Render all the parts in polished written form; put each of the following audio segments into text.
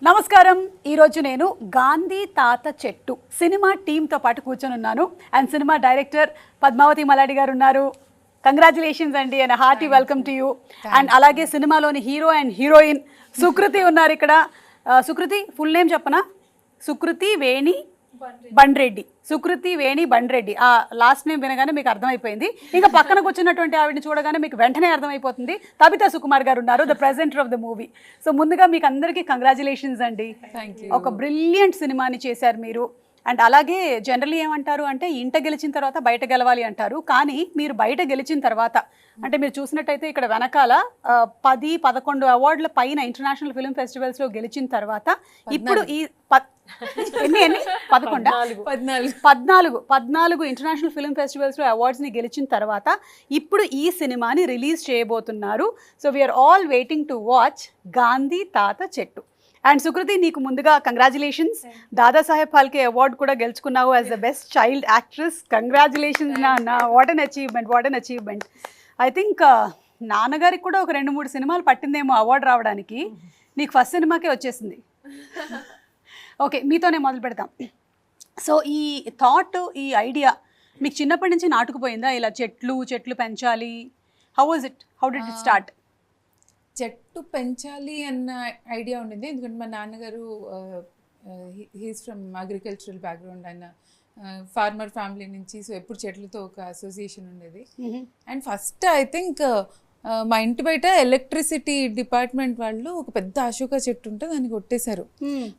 నమస్కారం. ఈరోజు నేను గాంధీ తాత చెట్టు సినిమా టీంతో పాటు కూర్చొని ఉన్నాను. అండ్ సినిమా డైరెక్టర్ పద్మావతి మలాడి గారు ఉన్నారు. కంగ్రాచులేషన్స్ అండి and hearty welcome to you. And అలాగే సినిమాలోని హీరో అండ్ హీరోయిన్ సుకృతి ఉన్నారు ఇక్కడ. సుకృతి ఫుల్ నేమ్ చెప్పనా? సుకృతి వేణి బండ్రెడ్డి. సుకృతి వేణి బండ్రెడ్డి. ఆ లాస్ట్ నేమ్ వినగానే మీకు అర్థమైపోయింది. ఇంకా పక్కన కూర్చున్నటువంటి ఆవిడని చూడగానే మీకు వెంటనే అర్థమైపోతుంది. తబితా సుకుమార్ గారు ఉన్నారు, the presenter of the movie. So ముందుగా మీకు అందరికీ కంగ్రాచులేషన్స్ అండి. ఒక బ్రిలియంట్ సినిమాని చేశారు మీరు. అండ్ అలాగే జనరల్లీ ఏమంటారు అంటే ఇంట గెలిచిన తర్వాత బయట గెలవాలి అంటారు. కానీ మీరు బయట గెలిచిన తర్వాత అంటే మీరు చూసినట్టయితే ఇక్కడ వెనకాల 10-11 అవార్డుల పైన ఇంటర్నేషనల్ ఫిల్మ్ ఫెస్టివల్స్లో గెలిచిన తర్వాత ఇప్పుడు ఈ 14 ఇంటర్నేషనల్ ఫిల్మ్ ఫెస్టివల్స్లో అవార్డ్స్ని గెలిచిన తర్వాత ఇప్పుడు ఈ సినిమాని రిలీజ్ చేయబోతున్నారు. So we are all waiting to watch Gandhi Thatha Chettu. And Sukriti, నీకు ముందుగా కంగ్రాచులేషన్స్. దాదాసాహెబ్ ఫాల్కే అవార్డు కూడా గెలుచుకున్నావు as the best child actress. Congratulations నా. What an achievement. I think నాన్నగారికి కూడా ఒక 2-3 సినిమాలు పట్టిందేమో అవార్డు రావడానికి. నీకు ఫస్ట్ సినిమాకే వచ్చేసింది. ఓకే, మీతోనే మొదలు పెడతాం. సో ఈ థాట్, ఈ ఐడియా మీకు చిన్నప్పటి నుంచి నాటుకుపోయిందా? ఇలా చెట్లు పెంచాలి. How did it start? చెట్టు పెంచాలి అన్న ఐడియా ఉండింది. ఎందుకంటే మా నాన్నగారు హీస్ ఫ్రమ్ అగ్రికల్చరల్ బ్యాక్గ్రౌండ్. ఆయన ఫార్మర్ ఫ్యామిలీ నుంచి. సో ఎప్పుడు చెట్లతో ఒక అసోసియేషన్ ఉండేది. అండ్ ఫస్ట్ ఐ థింక్ మా ఇంటి బయట ఎలక్ట్రిసిటీ డిపార్ట్మెంట్ వాళ్ళు ఒక పెద్ద అశోక చెట్టు ఉంటే దాన్ని కొట్టేశారు.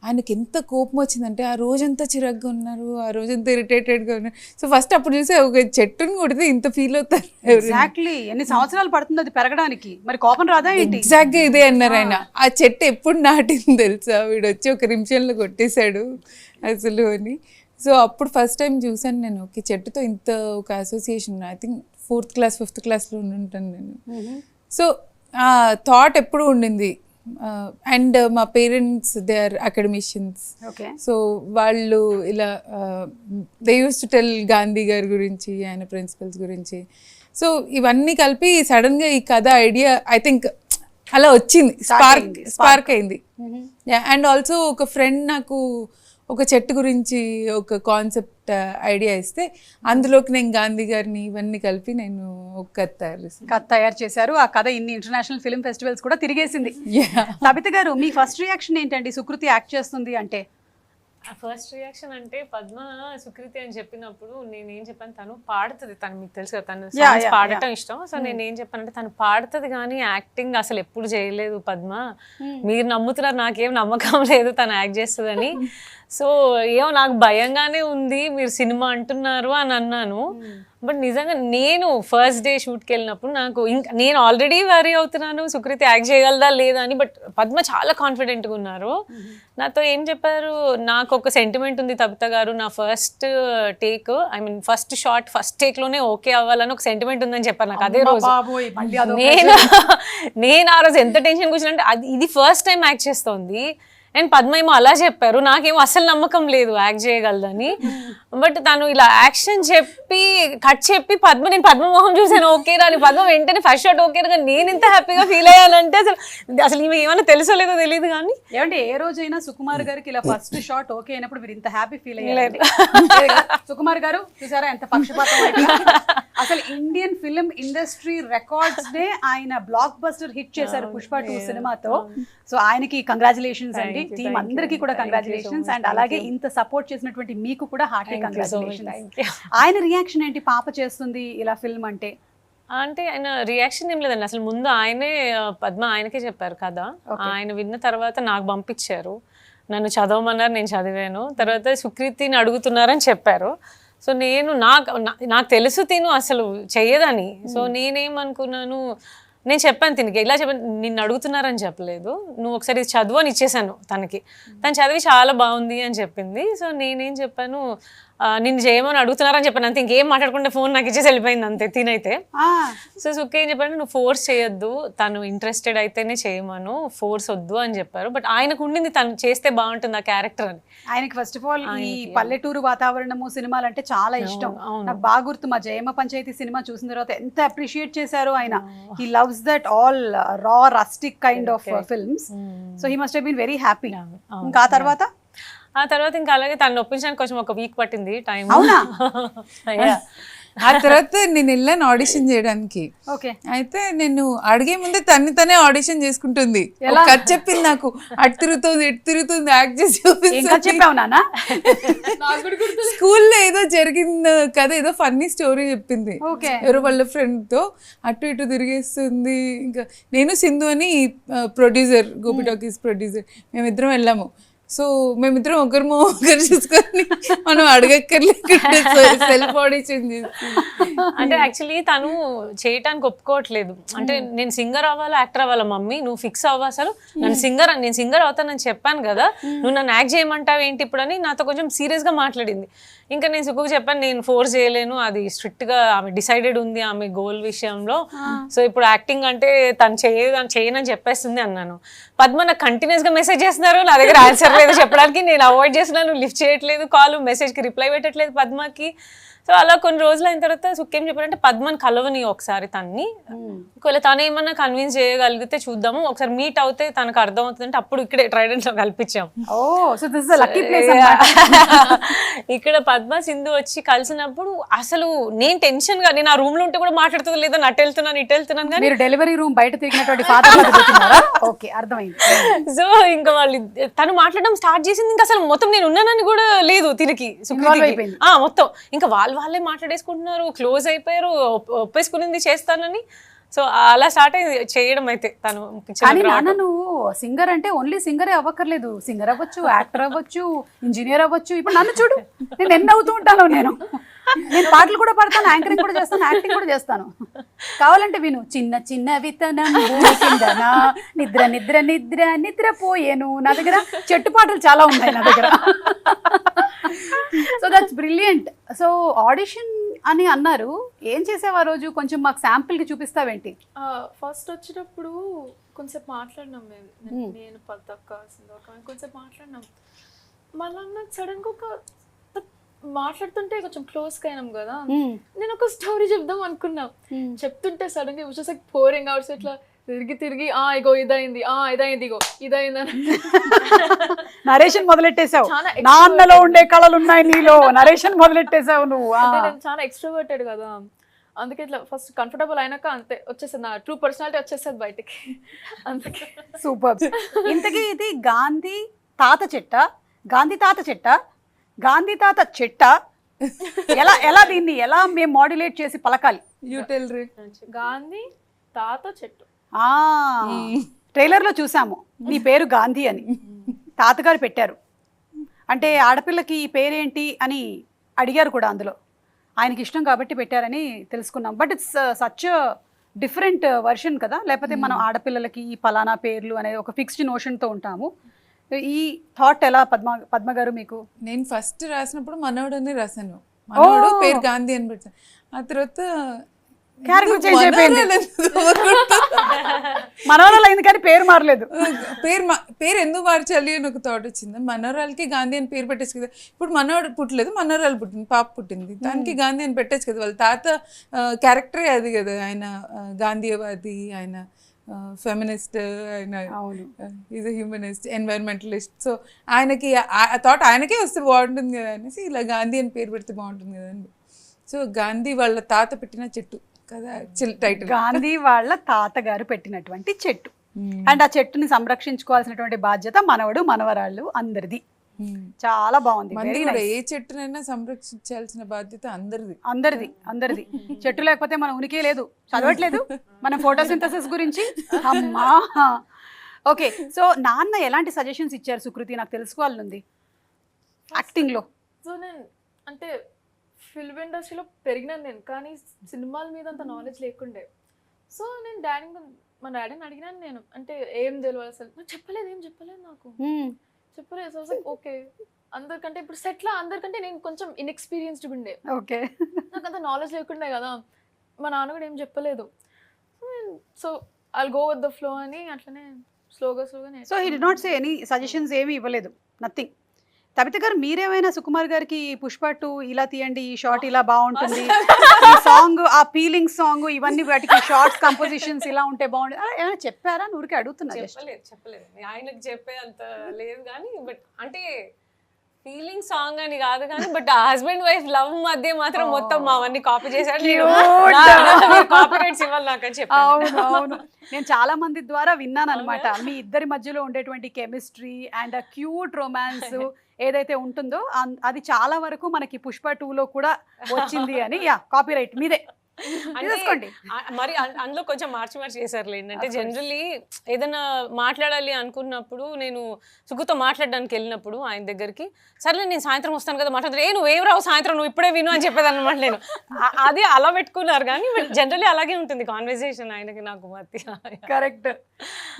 ఆయనకి ఎంత కోపం వచ్చిందంటే ఆ రోజంతా చిరాగ్గా ఉన్నారు, ఆ రోజంతా ఇరిటేటెడ్గా ఉన్నారు. సో ఫస్ట్ అప్పుడు చూసి ఒక చెట్టుని కొడితే ఇంత ఫీల్ అవుతారు. ఎగ్జాక్ట్లీ ఎన్ని సంవత్సరాలు పడుతుంది అది పెరగడానికి, మరి కోపం రాదా ఏంటి? ఎగ్జాక్ట్గా ఇదే అన్నారు ఆయన. ఆ చెట్టు ఎప్పుడు నాటింది తెలుసా? వీడు వచ్చి ఒక నిమిషంలో కొట్టేశాడు అసలు అని. సో అప్పుడు ఫస్ట్ టైం చూసాను నేను, ఓకే చెట్టుతో ఇంత ఒక association. I think 4th class 5th క్లాస్లో ఉంటాను నేను. సో ఆ థాట్ ఎప్పుడు ఉండింది. అండ్ మా parents they are academicians. So వాళ్ళు ఇలా they use to tell Gandhi గారి గురించి, ఆయన ప్రిన్సిపల్స్ గురించి. సో ఇవన్నీ కలిపి సడన్గా ఈ కథ ఐడియా ఐ థింక్ అలా వచ్చింది, స్పార్క్ అయింది. అండ్ ఆల్సో ఒక ఫ్రెండ్ నాకు ఒక చెట్టు గురించి ఒక కాన్సెప్ట్ ఐడియా ఇస్తే అందులోకి నేను గాంధీ గారిని ఇవన్నీ కలిపి నేను ఒక కథ తయారు చేశారు. ఆ కథ ఇన్ని ఇంటర్నేషనల్ ఫిల్మ్ ఫెస్టివల్స్ కూడా తిరిగేసింది. తబిత గారు, మీ ఫస్ట్ రియాక్షన్ ఏంటండి సుకృతి యాక్ట్ చేస్తుంది అంటే? ఫస్ట్ రియాక్షన్ అంటే పద్మ సుకృతి అని చెప్పినప్పుడు నేనేం చెప్పాను, తను పాడుతుంది. తను మీకు తెలుసు కదా, తను సాంగ్స్ పాడటం ఇష్టం. సో నేనేం చెప్పానంటే తను పాడుతుంది కానీ యాక్టింగ్ అసలు ఎప్పుడు చేయలేదు పద్మ. మీరు నమ్ముతున్నారు, నాకేం నమ్మకం లేదు తను యాక్ట్ చేస్తుందని. సో ఏమో నాకు భయంగానే ఉంది, మీరు సినిమా అంటున్నారు అని అన్నాను. బట్ నిజంగా నేను ఫస్ట్ డే షూట్కి వెళ్ళినప్పుడు నాకు నేను ఆల్రెడీ వరీ అవుతున్నాను సుకృతి యాక్ట్ చేయగలదా లేదా అని. బట్ పద్మ చాలా కాన్ఫిడెంట్గా ఉన్నారు. నాతో ఏం చెప్పారు, నాకు ఒక సెంటిమెంట్ ఉంది తబిత గారు, నా first take first shot first టేక్లోనే ఓకే అవ్వాలని ఒక సెంటిమెంట్ ఉందని చెప్పారు నాకు అదే రోజు. నేను ఆ రోజు ఎంత టెన్షన్ కూర్చుంటే ఇది ఫస్ట్ టైం యాక్ట్ చేస్తోంది. అండ్ పద్మ ఏమో అలా చెప్పారు, నాకేమో అసలు నమ్మకం లేదు యాక్ట్ చేయగలదని. బట్ తను ఇలా యాక్షన్ చెప్పి కట్ చెప్పి నేను పద్మమోహన్ చూసాను ఓకే రాని, పద్మ వెంటనే ఫస్ట్ షాట్ ఓకే కానీ నేను ఇంత హ్యాపీగా ఫీల్ అయ్యానంటే అసలు ఇవి ఏమైనా తెలుసో లేదో తెలియదు. కానీ ఏమంటే ఏ రోజైనా సుకుమార్ గారికి ఇలా ఫస్ట్ షాట్ ఓకే అయినప్పుడు మీరు ఇంత హ్యాపీ ఫీల్ అయ్యారు? సుకుమార్ గారు చూసారా ఎంత పక్షపాతం. అసలు ఇండియన్ ఫిల్మ్ ఇండస్ట్రీ రికార్డ్స్ నే ఆయన బ్లాక్ బస్టర్ హిట్ చేశారు పుష్ప 2 సినిమాతో. సో ఆయనకి కంగ్రాచులేషన్స్ అండి, టీం అందరికీ కూడా కంగ్రాచులేషన్స్. అండ్ అలాగే ఇంత సపోర్ట్ చేసినటువంటి మీకు కూడా హార్టీ కంగ్రాచులేషన్స్. ఆయన రియాక్షన్ ఏంటి పాప చేస్తుంది ఇలా ఫిల్మ్ అంటే? ఆయన రియాక్షన్ ఏం లేదండి, అసలు ముందు ఆయనే పద్మ ఆయనకే చెప్పారు కదా. ఆయన విన్న తర్వాత నాకు పంపించారు, నన్ను చదవమన్నారు, నేను చదివాను. తర్వాత సుకృతిని అడుగుతున్నారని చెప్పారు. సో నాకు తెలుసు తిను అసలు చెయ్యదని. సో నేనేమనుకున్నాను, నేను చెప్పాను తినికి ఇలా చెప్పాను, నిన్ను అడుగుతున్నారని చెప్పలేదు, నువ్వు ఒకసారి చదువు అని ఇచ్చేసాను తనకి. తను చదివి చాలా బాగుంది అని చెప్పింది. సో నేనేం చెప్పాను, నిన్ను చేయమని అడుగుతున్నారని చెప్పాను అంతే, ఇంకేం మాట్లాడకుండా ఫోన్ నాకు ఇచ్చేసి వెళ్ళిపోయింది అంతే తినైతే. ఆ, సో సుక్క ఏం చెప్పారంటే నువ్వు ఫోర్స్ చేయొద్దు, తను ఇంట్రెస్టెడ్ అయితేనే చేయమను, ఫోర్స్ వద్దు అని చెప్పారు. బట్ ఆయనకు ఉండింది తను చేస్తే బాగుంటుంది ఆ క్యారెక్టర్ అని. ఆయనకి ఫస్ట్ ఆఫ్ ఆల్ ఈ పల్లెటూరు వాతావరణము సినిమాలు అంటే చాలా ఇష్టం. నాకు బాగా గుర్తు, మా జయమ్మ పంచాయతీ సినిమా చూసిన తర్వాత ఎంత అప్రిషియేట్ చేశారు ఆయన. He loves that all raw rustic kind of films. So he must have been very happy. ఇంకా ఆ తర్వాత ఇంకా అలాగే తను ఒప్పించడానికి కొంచెం ఒక వీక్ పట్టింది టైం. అవునా? ఆ తర్వాత నేను వెళ్ళాను ఆడిషన్ చేయడానికి. ఓకే. అయితే నేను అడిగే ముందే తనే ఆడిషన్ చేసుకుంటుంది. కథ చెప్పింది నాకు, అటు తిరుగుతుంది ఇటు తిరుగుతుంది, యాక్ట్ చేసి చెప్పావు నాన్న. స్కూల్లో ఏదో జరిగిన కథ, ఏదో ఫన్నీ స్టోరీ చెప్పింది. ఎవరో వాళ్ళ ఫ్రెండ్ తో అటు ఇటు తిరిగేస్తుంది. ఇంకా నేను సింధు అని ప్రొడ్యూసర్, గోపి టాకీస్ ప్రొడ్యూసర్, మేమిద్దరం వెళ్ళాము. సో మేమిద్దరం ఒకరు చూసుకొని మనం అడగక్కర్లేకుండా సెల్ఫ్ ఆడిషన్ చేస్తాం. అంటే యాక్చువల్లీ తను చేయటానికి ఒప్పుకోవట్లేదు. అంటే నేను సింగర్ అవ్వాలా యాక్టర్ అవ్వాలా మమ్మీ, నువ్వు ఫిక్స్ అవ్వ, అసలు నేను సింగర్ అవుతానని చెప్పాను కదా, నువ్వు నన్ను యాక్ట్ చేయమంటావు ఏంటి ఇప్పుడు అని నాతో కొంచెం సీరియస్ గా మాట్లాడింది. ఇంకా నేను సుక్కుకు చెప్పాను, నేను ఫోర్స్ చేయలేను, అది స్ట్రిక్ట్ గా ఆమె డిసైడెడ్ ఉంది ఆమె గోల్ విషయంలో. సో ఇప్పుడు యాక్టింగ్ అంటే తను చేయనని చెప్పేస్తుంది అన్నాను. పద్మ నాకు కంటిన్యూస్ గా మెసేజ్ చేస్తున్నారు, నా దగ్గర ఆన్సర్ లేదు చెప్పడానికి, నేను అవాయిడ్ చేస్తున్నాను, లిఫ్ట్ చేయట్లేదు కాల్, మెసేజ్ కి రిప్లై పెట్టట్లేదు పద్మకి. సో అలా కొన్ని రోజులు అయిన తర్వాత సుక్కేం చెప్పారంటే పద్మని కలవని ఒకసారి తన్ని, ఒకవేళ తను ఏమన్నా కన్విన్స్ చేయగలిగితే చూద్దాము, ఒకసారి మీట్ అవుతే తనకు అర్థం అవుతుందంటే అప్పుడు ఇక్కడే ట్రైడెంట్ లో కల్పించాం. ఇక్కడ పద్మ సింధు వచ్చి కలిసినప్పుడు అసలు నేను టెన్షన్ గా, నేను ఆ రూమ్ లో ఉంటే కూడా మాట్లాడుతుంది లేదా, అటు వెళ్తున్నాను ఇటు వెళ్తున్నాను కానీ డెలివరీ రూమ్ బయట తిరిగినటువంటి ఓకే అర్థమైంది. సో ఇంకా వాళ్ళు తను మాట్లాడడం స్టార్ట్ చేసింది, ఇంకా అసలు మొత్తం నేను ఉన్నానని కూడా లేదు తిరిగి మొత్తం ఇంకా వాళ్ళే మాట్లాడేసుకుంటున్నారు, క్లోజ్ అయిపోయారు, ఒప్పేసుకునింది చేస్తానని. సో అలా స్టార్ట్ అయింది చేయడం. అయితే తను నువ్వు సింగర్ అంటే ఓన్లీ సింగరే అవ్వక్కర్లేదు, సింగర్ అవ్వచ్చు, యాక్టర్ అవ్వచ్చు, ఇంజనీర్ అవ్వచ్చు. ఇప్పుడు నన్ను చూడు, నేను ఎన్ని అవుతూ ఉంటాను. నేను పాటలు కూడా పాడతాను, యాంకరింగ్ కూడా చేస్తాను, యాక్టింగ్ కూడా చేస్తాను. కావాలంటే విను. చిన్న చిన్న విత్తనం కిందనా, నిద్ర నిద్ర నిద్ర నిద్రపోయేను. నా దగ్గర చెట్టు పాటలు చాలా ఉన్నాయి నా దగ్గర. So that's brilliant. So audition అని అన్నారు, ఏం చేసావు ఆ రోజు? కొంచెం మాకు శాంపుల్ కి చూపిస్తావేంటి? ఫస్ట్ వచ్చినప్పుడు కొంచెంసేపు మాట్లాడినాం నేను పద్దక్క కొంచెంసేపు మాట్లాడినాం. మళ్ళీ నాకు సడన్ గా ఒక మాట్లాడుతుంటే కొంచెం క్లోజ్ గా అయినాం కదా, నేను ఒక స్టోరీ చెప్దాం అనుకున్నా. చెప్తుంటే సడన్ గా వచ్చేసి పోరింగ్ అవుట్స్ ఇట్లా తిరిగి ఇగో ఇదైంది ఇగో ఇదైందని నరేషన్ మొదలెట్టేసావు. నాన్నలో ఉండే కళలు ఉన్నాయి నీలో, నరేషన్ మొదలెట్టేసావు నువ్వు. నేను చాలా ఎక్స్ట్రోవర్టెడ్ కదా, అందుకే ఇట్లా ఫస్ట్ కంఫర్టబుల్ అయినాక అంతే వచ్చేస్తుంది, నా ట్రూ పర్సనాలిటీ వచ్చేస్తుంది బయటికి. అందుకే సూపర్. ఇంతకీ ఇది గాంధీ తాత చెట్ట, గాంధీ తాత చెట్ట ఎలా దీన్ని ఎలా మేము మాడ్యులేట్ చేసి పలకాలి? గాంధీ తాత చెట్టు. ట్రైలర్ లో చూసాము నీ పేరు గాంధీ అని, తాతగారు పెట్టారు. అంటే ఆడపిల్లకి ఈ పేరేంటి అని అడిగారు కూడా, అందులో ఆయనకి ఇష్టం కాబట్టి పెట్టారని తెలుసుకున్నాం. But it's such different version కదా, లేకపోతే మనం ఆడపిల్లలకి ఈ పలానా పేర్లు అనేది ఒక ఫిక్స్డ్ నోషన్తో ఉంటాము. ఈ థాట్ ఎలా పద్మ గారు మీకు? నేను ఫస్ట్ రాసినప్పుడు మనోడు అని రాశాను, మనోడు పేరు గాంధీ అని పెట్టాను. ఆ తర్వాత మనోరాలు అయింది కానీ పేరు మారలేదు. పేరు ఎందుకు మార్చాలి అని ఒక థాట్ వచ్చింది. మనోరాలకి గాంధీ అని పేరు పెట్టచ్చు కదా. ఇప్పుడు మనోడు పుట్టలేదు, మనోరాలు పుట్టింది, పాప పుట్టింది, దానికి గాంధీ అని పెట్టచ్చు కదా. వాళ్ళ తాత క్యారెక్టరే అది కదా, ఆయన గాంధీవాది, ఆయన ఫెమినిస్ట్, ఆయన ఈజ్ హ్యూమనిస్ట్, ఎన్వైరన్మెంటలిస్ట్. సో ఆయనకి థాట్ ఆయనకే వస్తే బాగుంటుంది కదా అనేసి ఇలా గాంధీ అని పేరు పెడితే బాగుంటుంది కదా అని. సో గాంధీ వాళ్ళ తాత పెట్టిన చెట్టు కదా టైటిల్. గాంధీ వాళ్ళ తాతగారు పెట్టినటువంటి చెట్టు. అండ్ ఆ చెట్టుని సంరక్షించుకోవాల్సినటువంటి బాధ్యత మనవడు మనవరాళ్ళు అందరిది. చాలా బాగుంది. ఏ చెట్టునైనా సంరక్షించాల్సిన బాధ్యత అందరిది. చెట్టు లేకపోతే మన ఉనికి లేదు, చదవట్లేదు మన ఫోటోసింథసిస్ గురించి. అమ్మా ఓకే. సో నాన్న ఎలాంటి సజెషన్స్ ఇచ్చారు సుకృతి, నాకు తెలుసుకోవాలనుంది యాక్టింగ్ లో. సో నేను అంటే ఫిల్మ్ ఇండస్ట్రీలో పెరిగినాను నేను, కానీ సినిమాల మీద అంత నాలెడ్జ్ లేకుండే. సో నేను మా డాడీని అడిగినాను, నేను అంటే ఏం తెలియదు అసలు, ఏం చెప్పలేదు నాకు. చెప్పలేదు. ఓకే, అందరికంటే ఇప్పుడు సెట్లో అందరికంటే నేను కొంచెం ఇన్ఎక్స్పీరియన్స్డ్ ఉండే, ఓకే. నాకు అంత నాలెడ్జ్ లేకుండే కదా. మా నాన్న కూడా ఏం చెప్పలేదు. So I go with the flow అని అట్లనే స్లోగా so he did not say any suggestions ఏమీ ఇవ్వలేదు, నథింగ్. తబిత గారు మీరేమైనా సుకుమార్ గారికి పుష్ప 2 ఇలా తీయండి, ఈ షార్ట్ ఇలా బాగుంటుంది, ఈ సాంగ్ ఆ ఫీలింగ్ సాంగ్ ఇవన్నీ వాటికి షార్ట్స్ కంపోజిషన్స్ ఇలా ఉంటే బాగుంటుంది ఏమైనా చెప్పారా? ఊరికే అడుగుతున్నా. చెప్పలేదు ఆయనకు చెప్పే అంత లేదు కానీ, బట్ అంటే ఫీలింగ్ సాంగ్ అని కాదు కానీ, బట్ హస్బెండ్ వైఫ్ లవ్ మధ్య మాత్రం మొత్తం మావన్నీ కాపీ చేశాడు. కాపీ రైట్స్ ఇవ్వాలి నాకు అని చెప్పి. అవును అవును, నేను చాలా మంది ద్వారా విన్నాను అనమాట. మీ ఇద్దరి మధ్యలో ఉండేటువంటి కెమిస్ట్రీ అండ్ క్యూట్ రొమాన్స్ ఏదైతే ఉంటుందో అది చాలా వరకు మనకి పుష్ప 2లో కూడా వచ్చింది అని. యా, కాపీ రైట్ మీదే తీసుకోండి. మరి అందులో కొంచెం మార్చి చేశారు ఏంటంటే, జనరల్లీ ఏదైనా మాట్లాడాలి అనుకున్నప్పుడు నేను సుగ్గుతో మాట్లాడడానికి వెళ్ళినప్పుడు ఆయన దగ్గరికి, సర్లే నేను సాయంత్రం వస్తాను కదా మాట్లాడతాను, నువ్వేం రావు సాయంత్రం, నువ్వు ఇప్పుడే విను అని చెప్పేది అనమాట. నేను అది అలా పెట్టుకున్నారు కానీ జనరల్లీ అలాగే ఉంటుంది కాన్వర్సేషన్ ఆయనకి నాకు మధ్య. కరెక్ట్,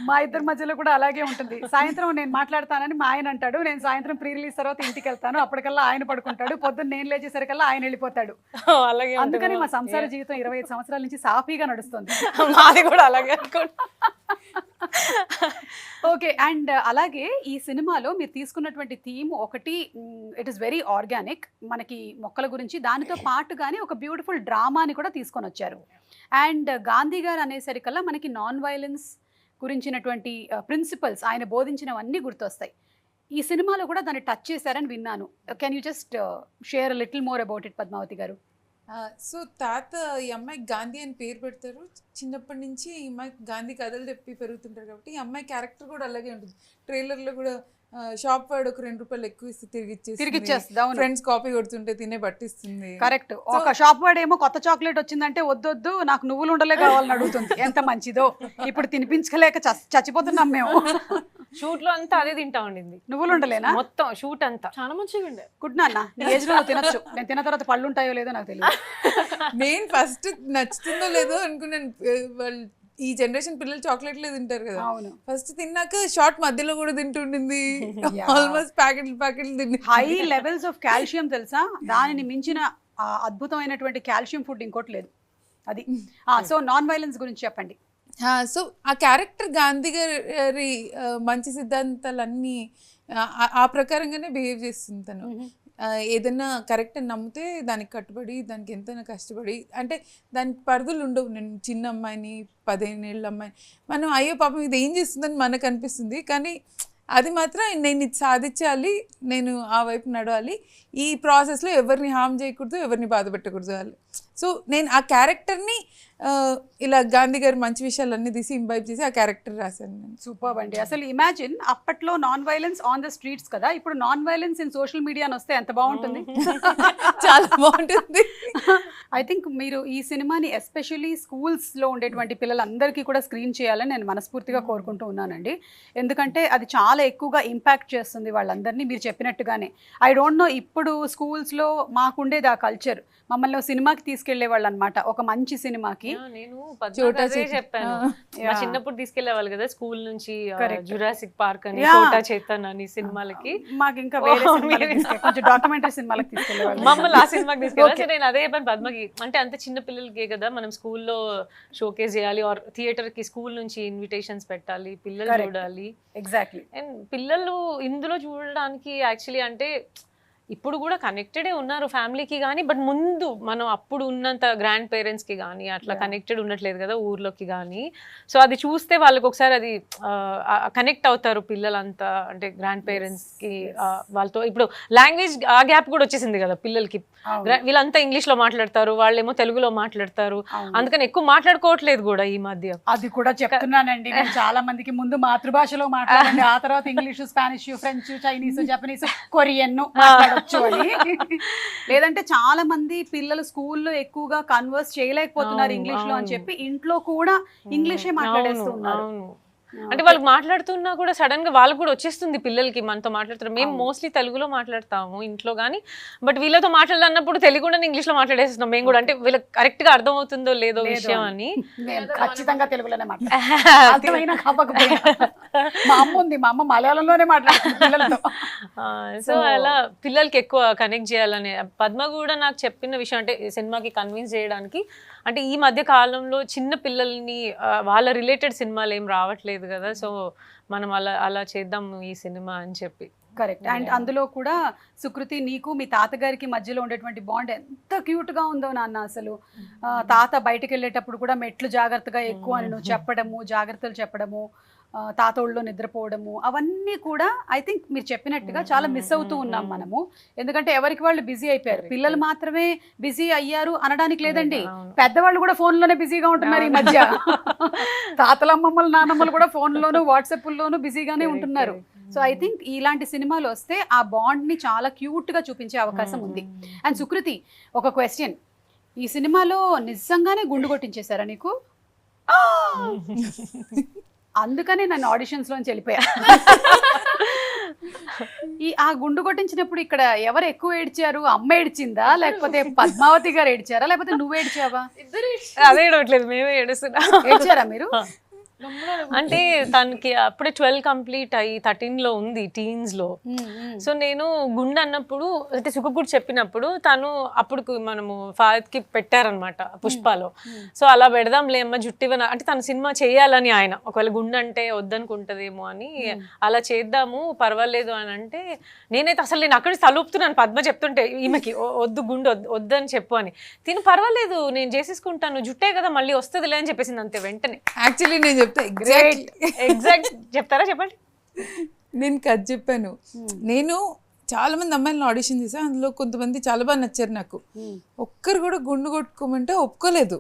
మా ఇద్దరి మధ్యలో కూడా అలాగే ఉంటుంది. సాయంత్రం నేను మాట్లాడతానని మా ఆయన అంటాడు, నేను సాయంత్రం ప్రీ రిలీజ్ తర్వాత ఇంటికి వెళ్తాను, అప్పటికల్లా ఆయన పడుకుంటాడు, పొద్దున్న నేను లేచేసరికల్లా ఆయన వెళ్ళిపోతాడు. అలాగే అందుకని మా సంసార జీవితం 25 సంవత్సరాల నుంచి సాఫీగా నడుస్తుంది. మాది కూడా అలాగే అనుకోండి. ఓకే, అండ్ అలాగే ఈ సినిమాలో మీరు తీసుకున్నటువంటి థీమ్ ఒకటి, ఇట్ ఈస్ వెరీ ఆర్గానిక్, మనకి మొక్కల గురించి, దానితో పాటుగానే ఒక బ్యూటిఫుల్ డ్రామాని కూడా తీసుకొని వచ్చారు. అండ్ గాంధీ గారు అనేసరికల్లా మనకి నాన్ వైలెన్స్ గురించినటువంటి ప్రిన్సిపల్స్ ఆయన బోధించినవన్నీ గుర్తొస్తాయి. ఈ సినిమాలో కూడా దాన్ని టచ్ చేశారని విన్నాను. Can you just share little more about it Padmavathi గారు? సో తాత ఈ అమ్మాయికి గాంధీ అని పేరు పెడతారు. చిన్నప్పటి నుంచి ఈ అమ్మాయికి గాంధీ కథలు చెప్పి పెరుగుతుంటారు కాబట్టి ఈ అమ్మాయి క్యారెక్టర్ కూడా అలాగే ఉంటుంది. ట్రైలర్లో కూడా షాప్ వాడు ఒక 2 రూపాయలు ఎక్కువ ఇస్తే తిరిగి ఇచ్చేస్తుంది, ఫ్రెండ్స్ కాపీ కొడుతుంటే తినే పట్టిస్తుంది. కరెక్ట్, ఒక షాప్ వాడేమో కొత్త చాక్లెట్ వచ్చిందంటే వద్దొద్దు నాకు నువ్వులు ఉండలే కావాలని అడుగుతుంది. ఎంత మంచిదో, ఇప్పుడు తినిపించలేక చచ్చిపోతున్నాం మేము. షూట్ లో అంతా అదే తింటా ఉండింది, నువ్వులు ఉండలేనా మొత్తం షూట్ అంతా. చాలా మంచిగా ఉండే. గుడ్ నాన్న, నీ ఏజ్ లో తినొచ్చు, నేను తిన్న తర్వాత పళ్ళు ఉంటాయో లేదో నాకు తెలియదు. నేను ఫస్ట్ నచ్చుతుందో లేదో అనుకున్నాను. వాళ్ళు ఈ జనరేషన్ పిల్లలు చాక్లెట్లే తింటారు కదా, ఫస్ట్ తిన్నాక షార్ట్ మధ్యలో కూడా తింటుండింది. ఆల్మోస్ట్ ప్యాకెట్లు తింది. హై లెవెల్స్ ఆఫ్ కాల్షియం తెలుసా, దానిని మించిన అద్భుతమైనటువంటి కాల్షియం ఫుడ్ ఇంకోటి లేదు. అది సో నాన్ వైలెన్స్ గురించి చెప్పండి. సో ఆ క్యారెక్టర్ గాంధీ గారి మంచి సిద్ధాంతాలన్నీ ఆ ప్రకారంగానే బిహేవ్ చేస్తుంది తను. ఏదైనా కరెక్ట్ అని నమ్మితే దానికి కట్టుబడి, దానికి ఎంతైనా కష్టపడి, అంటే దానికి పరిధులు ఉండవు. నేను చిన్న అమ్మాయిని, 15 ఏళ్ళ అమ్మాయిని, మనం అయ్యో పాపం ఇది ఏం చేస్తుందని మనకు అనిపిస్తుంది, కానీ అది మాత్రం నేను ఇది సాధించాలి, నేను ఆ వైపు నడవాలి, ఈ ప్రాసెస్లో ఎవరిని హామ్ చేయకూడదు, ఎవరిని బాధ పెట్టకూడదు. సో నేను ఆ క్యారెక్టర్ని ఇలా గాంధీ గారి మంచి విషయాలన్నీ తీసి ఇంబైబ్ చేసి ఆ క్యారెక్టర్ రాశాను నేను. సూపర్ అండి. అసలు ఇమాజిన్, అప్పట్లో non violence on the streets కదా, ఇప్పుడు non violence in social media అని వస్తే ఎంత బాగుంటుంది. చాలా బాగుంటుంది. ఐ థింక్ మీరు ఈ సినిమాని ఎస్పెషల్లీ స్కూల్స్లో ఉండేటువంటి పిల్లలందరికీ కూడా స్క్రీన్ చేయాలని నేను మనస్ఫూర్తిగా కోరుకుంటూ ఉన్నానండి. ఎందుకంటే అది చాలా ఎక్కువగా ఇంపాక్ట్ చేస్తుంది వాళ్ళందరినీ, మీరు చెప్పినట్టుగానే. ఐ డోంట్ నో ఇప్పుడు స్కూల్స్లో మాకుండేది ఆ కల్చర్, మమ్మల్ని సినిమాకి తీసుకెళ్లే వాళ్ళు అనమాట, ఒక మంచి సినిమాకి. నేను చెప్పాను, మా చిన్నప్పుడు తీసుకెళ్లేవాళ్ళు కదా స్కూల్ నుంచి, జురాసిక్ పార్క్ అని, కోటా చేతన్ అని సినిమాలకి. మాకు ఇంకా కొంచెం డాక్యుమెంటరీ సినిమాలకు తీసుకెళ్లేవాళ్ళు, మమ్మల్ని ఆ సినిమాకి తీసుకెళ్ళాలి. నేను అదే చెప్పాను పద్మకి, అంటే అంత చిన్న పిల్లలకే కదా మనం స్కూల్లో షోకేస్ చేయాలి, ఆర్ థియేటర్ కి స్కూల్ నుంచి ఇన్విటేషన్స్ పెట్టాలి, పిల్లలు చూడాలి. ఎగ్జాక్ట్లీ. అండ్ పిల్లలు ఇందులో చూడడానికి యాక్చువల్లీ అంటే ఇప్పుడు కూడా కనెక్టెడే ఉన్నారు ఫ్యామిలీకి కానీ, బట్ ముందు మనం అప్పుడు ఉన్నంత గ్రాండ్ పేరెంట్స్కి కానీ అట్లా కనెక్టెడ్ ఉండట్లేదు కదా ఊర్లోకి కానీ. సో అది చూస్తే వాళ్ళకి ఒకసారి అది కనెక్ట్ అవుతారు పిల్లలంతా, అంటే గ్రాండ్ పేరెంట్స్కి వాళ్ళతో. ఇప్పుడు లాంగ్వేజ్ ఆ గ్యాప్ కూడా వచ్చేసింది కదా పిల్లలకి, వీళ్ళంతా ఇంగ్లీష్లో మాట్లాడతారు, వాళ్ళేమో తెలుగులో మాట్లాడతారు, అందుకని ఎక్కువ మాట్లాడుకోవట్లేదు కూడా ఈ మధ్య. అది కూడా చెప్తున్నానండి నేను చాలా మందికి, ముందు మాతృభాషలో మాట్లాడండి, ఆ తర్వాత English, Spanish, French, Chinese, Japanese, Korean మాట్లాడచ్చు అని. లేదంటే చాలా మంది పిల్లలు స్కూల్లో ఎక్కువగా కన్వర్స్ చేయలేకపోతున్నారు ఇంగ్లీష్ లో అని చెప్పి ఇంట్లో కూడా ఇంగ్లీషే మాట్లాడేస్తున్నారు. అంటే వాళ్ళు మాట్లాడుతున్నా కూడా సడన్ గా వాళ్ళకి కూడా వచ్చేస్తుంది పిల్లలకి మనతో మాట్లాడుతున్నారు. మేము మోస్ట్లీ తెలుగులో మాట్లాడతాము ఇంట్లో కానీ, బట్ వీళ్ళతో మాట్లాడాలన్నప్పుడు తెలుగులోనే ఇంగ్లీష్ లో మాట్లాడేస్తున్నాం మేము కూడా. అంటే వీళ్ళకి కరెక్ట్ గా అర్థమవుతుందో లేదో విషయం అని. నేను ఖచ్చితంగా తెలుగులోనే మాట్లాడతాను కాకపోయినా. మా అమ్మ ఉంది, మా అమ్మ మలయాళంలోనే మాట్లాడుతుంది పిల్లలతో. సో అలా పిల్లలకి ఎక్కువ కనెక్ట్ చేయాలని పద్మ కూడా నాకు చెప్పిన విషయం, అంటే సినిమాకి కన్విన్స్ చేయడానికి, అంటే ఈ మధ్య కాలంలో చిన్న పిల్లల్ని వాళ్ళ రిలేటెడ్ సినిమాలు ఏం రావట్లేదు కదా, సో మనం అలా చేద్దాం ఈ సినిమా అని చెప్పి. కరెక్ట్. అండ్ అందులో కూడా సుకృతి, నీకు మీ తాతగారికి మధ్యలో ఉండేటువంటి బాండ్ ఎంత క్యూట్ గా ఉందో నాన్న. అసలు తాత బయటకు వెళ్ళేటప్పుడు కూడా మెట్లు జాగ్రత్తగా ఎక్కువ అని నువ్వు చెప్పడము, జాగ్రత్తలు చెప్పడము, తాత ఒళ్ళో నిద్రపోవడము, అవన్నీ కూడా ఐ థింక్ మీరు చెప్పినట్టుగా చాలా మిస్ అవుతూ ఉన్నాం మనము. ఎందుకంటే ఎవరికి వాళ్ళు బిజీ అయిపోయారు. పిల్లలు మాత్రమే బిజీ అయ్యారు అనడానికి లేదండి, పెద్దవాళ్ళు కూడా ఫోన్లోనే బిజీగా ఉంటున్నారు ఈ మధ్య. తాతలమ్మమ్మలు నానమ్మలు కూడా ఫోన్లోను వాట్సాప్లోను బిజీగానే ఉంటున్నారు. సో ఐ థింక్ ఇలాంటి సినిమాలు వస్తే ఆ బాండ్ని చాలా క్యూట్గా చూపించే అవకాశం ఉంది. అండ్ సుకృతి, ఒక క్వశ్చన్, ఈ సినిమాలో నిజంగానే గుండు కొట్టించేశారా నీకు? అందుకనే నన్ను ఆడిషన్స్ లోంచి వెళ్ళిపోయా. ఆ గుండు కొట్టించినప్పుడు ఇక్కడ ఎవరు ఎక్కువ ఏడ్చారు? అమ్మ ఏడ్చిందా, లేకపోతే పద్మావతి గారు ఏడ్చారా, లేకపోతే నువ్వు ఏడ్చావా? అదే ఏడవట్లేదు, మేమే ఏడుస్తున్నా. ఏడ్చారా మీరు? అంటే తనకి అప్పుడే 12 కంప్లీట్ అయ్యి 13 లో ఉంది, టీన్స్ లో. సో నేను గుండె అన్నప్పుడు, అంటే సుఖకుడు చెప్పినప్పుడు తను అప్పుడు మనము ఫాదర్ కి పెట్టారనమాట పుష్పలో. సో అలా పెడదాంలే అమ్మ జుట్టివన, అంటే తన సినిమా చేయాలని ఆయన, ఒకవేళ గుండె అంటే వద్దనుకుంటదేమో అని అలా చేద్దాము పర్వాలేదు అని అంటే, నేనైతే అసలు నేను అక్కడి తలూపుతున్నాను పద్మ చెప్తుంటే ఈమెకి వద్దు గుండె వద్దని చెప్పు అని. తిని పర్వాలేదు నేను చేసేసుకుంటాను, జుట్టే కదా మళ్ళీ వస్తుందిలే అని చెప్పేసింది అంతే వెంటనే. యాక్చువల్లీ నేను ఎగ్జాక్ట్ చెప్తారా చెప్పండి. నేను కథ చెప్పాను. నేను చాలా మంది అమ్మాయిలను ఆడిషన్ చేశాను, అందులో కొంతమంది చాలా బాగా నచ్చారు నాకు. ఒక్కరు కూడా గుండు కొట్టుకోమంటే ఒప్పుకోలేదు.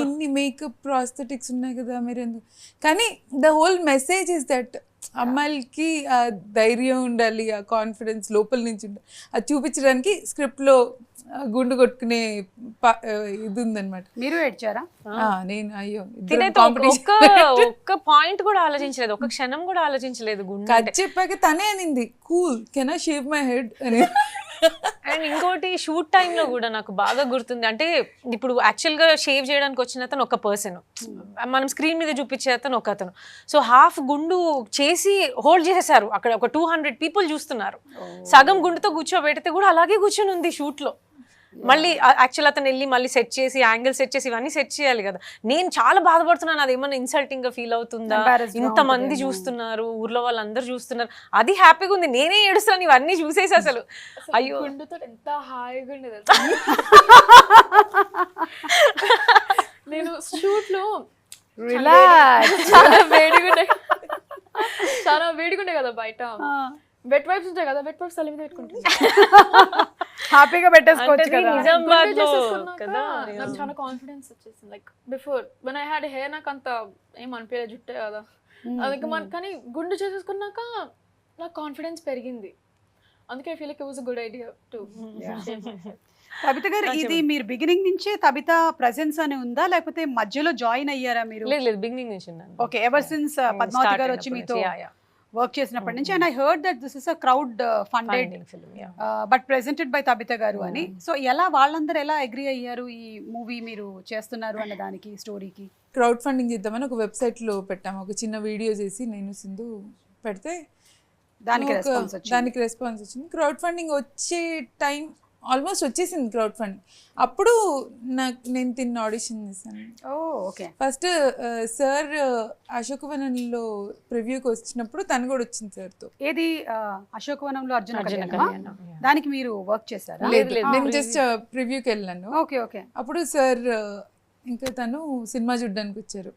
ఇన్ని మేకప్ ప్రాస్థెటిక్స్ ఉన్నాయి కదా మీరు ఎందుకు, కానీ the whole message is that అమ్మాయిలకి ఆ ధైర్యం ఉండాలి, ఆ కాన్ఫిడెన్స్ లోపల నుంచి ఉండాలి. అది చూపించడానికి స్క్రిప్ట్లో గుండు కొట్టుకునే ఇది ఉందన్నమాట. మీరు ఏడ్చారా? నేను అయ్యో ఒక్క పాయింట్ కూడా ఆలోచించలేదు, ఒక క్షణం కూడా ఆలోచించలేదు. గుండె కథ చెప్పాక తనే అనింది cool can I shave my head అని. అండ్ ఇంకోటి షూట్ టైంలో కూడా నాకు బాగా గుర్తుంది, అంటే ఇప్పుడు యాక్చువల్గా షేవ్ చేయడానికి వచ్చిన అతను ఒక పర్సన్, మనం స్క్రీన్ మీద చూపించే అతను ఒక అతను. సో హాఫ్ గుండు చేసి హోల్డ్ చేసేసారు, అక్కడ ఒక 200 పీపుల్ చూస్తున్నారు. సగం గుండుతో కూర్చోబెడితే కూడా అలాగే కూర్చొని ఉంది షూట్లో. మళ్ళీ యాక్చువల్ అతను వెళ్ళి మళ్ళీ సెట్ చేసి యాంగిల్ సెట్ చేసి ఇవన్నీ సెట్ చేయాలి కదా. నేను చాలా బాధపడుతున్నాను, అది ఏమన్నా ఇన్సల్టింగ్ గా ఫీల్ అవుతుందా, ఇంతమంది చూస్తున్నారు, ఊర్లో వాళ్ళందరూ చూస్తున్నారు, అది హ్యాపీగా ఉంది, నేనే ఏడుస్తాను ఇవన్నీ చూసేసి. అసలు అయ్యో గుండుతో ఎంత హాయిగా ఉండేది. నేను షూట్ లో చాలా వేడిగా ఉండే కదా బయట, వెట్ వైప్స్ ఉంటాయి కదా, వెట్ వైప్స్ తల మీద పెట్టుకుంటాను, హ్యాపీగా పెట్టేసుకోవచ్చు కదా. నాకు చాలా కాన్ఫిడెన్స్ వచ్చేసింది. Like before when I had hair నాకు అంత ఏం అనిపించలేదు, జుట్టే కదా అందుకే కానీ గుండు చేసేసుకున్నాక నాకు కాన్ఫిడెన్స్ పెరిగింది. అందుకే I feel like it was a good idea to. Tabitha గారు, ఇది మీరు బిగినింగ్ నుంచే తబిత ప్రెసెన్స్ అని ఉందా, లేకపోతే మధ్యలో జాయిన్ అయ్యారా మీరు? లేదు, బిగినింగ్ నుంచి ఉన్నాను. ఓకే, ఎవర్ సిన్స్ పద్మావతి గారు వచ్చి మీతో వర్క్ చేసినప్పటి నుంచి. And I heard that this is a crowd funded but presented by Tabitha గారు అని. సో ఎలా వాళ్ళందరూ ఎలా అగ్రీ అయ్యారు ఈ మూవీ మీరు చేస్తున్నారు అన్న దానికి, స్టోరీకి? క్రౌడ్ ఫండింగ్ చేద్దామని ఒక వెబ్సైట్లో పెట్టాము, ఒక చిన్న వీడియో చేసి నేను సింధు పెడితే దానికి రెస్పాన్స్ వచ్చింది. క్రౌడ్ ఫండింగ్ వచ్చే టైం ఆల్మోస్ట్ వచ్చేసింది క్రౌడ్ ఫండింగ్. అప్పుడు నేను తిన్న ఆడిషన్ చేశాను. ఫస్ట్ సార్ అశోకవనంలో ప్రివ్యూకి వచ్చినప్పుడు తను కూడా వచ్చింది సార్తో. ఏది అశోకవనంలో అర్జున దానికి మీరు వర్క్ చేశారా? లేదు, నేను జస్ట్ ప్రివ్యూకి వెళ్ళాను. Okay okay. అప్పుడు సార్ ఇంకా తను సినిమా చూడడానికి వచ్చారు.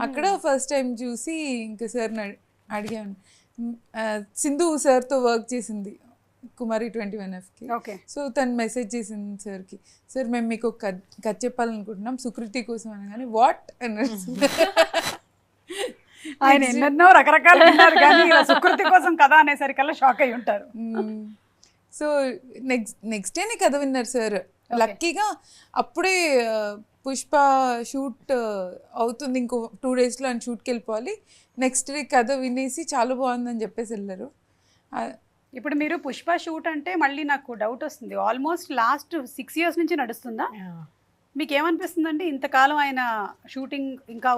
అక్కడ ఫస్ట్ టైం చూసి ఇంకా సార్ని అడిగాను. సింధు సార్తో వర్క్ చేసింది కుమారి 21Fకి. సో తను మెసేజ్ చేసింది సార్కి, సార్ మేము మీకు ఒక కథ చెప్పాలనుకుంటున్నాం సుకృతి కోసం అనగానే వాట్ అన్నారు. ఆయన ఎన్నెన్నో రకరకాలు ఉన్నారు కానీ సుకృతి కోసం కథ అనేసరికల్లా షాక్ అయి ఉంటారు. సో నెక్స్ట్ డేనే కథ విన్నారు సార్. లక్కీగా అప్పుడే పుష్ప షూట్ అవుతుంది, ఇంకో 2 daysలో అని షూట్కి వెళ్ళిపోవాలి. నెక్స్ట్ డే కథ వినేసి చాలా బాగుందని చెప్పేసి వెళ్ళారు. ఇప్పుడు మీరు పుష్ప షూట్ అంటే మళ్ళీ నాకు డౌట్ వస్తుంది, ఆల్మోస్ట్ లాస్ట్ 6 years నుంచి నడుస్తుందా? మీకు ఏమనిపిస్తుందండి ఇంతకాలం ఆయన షూటింగ్ ఇంకా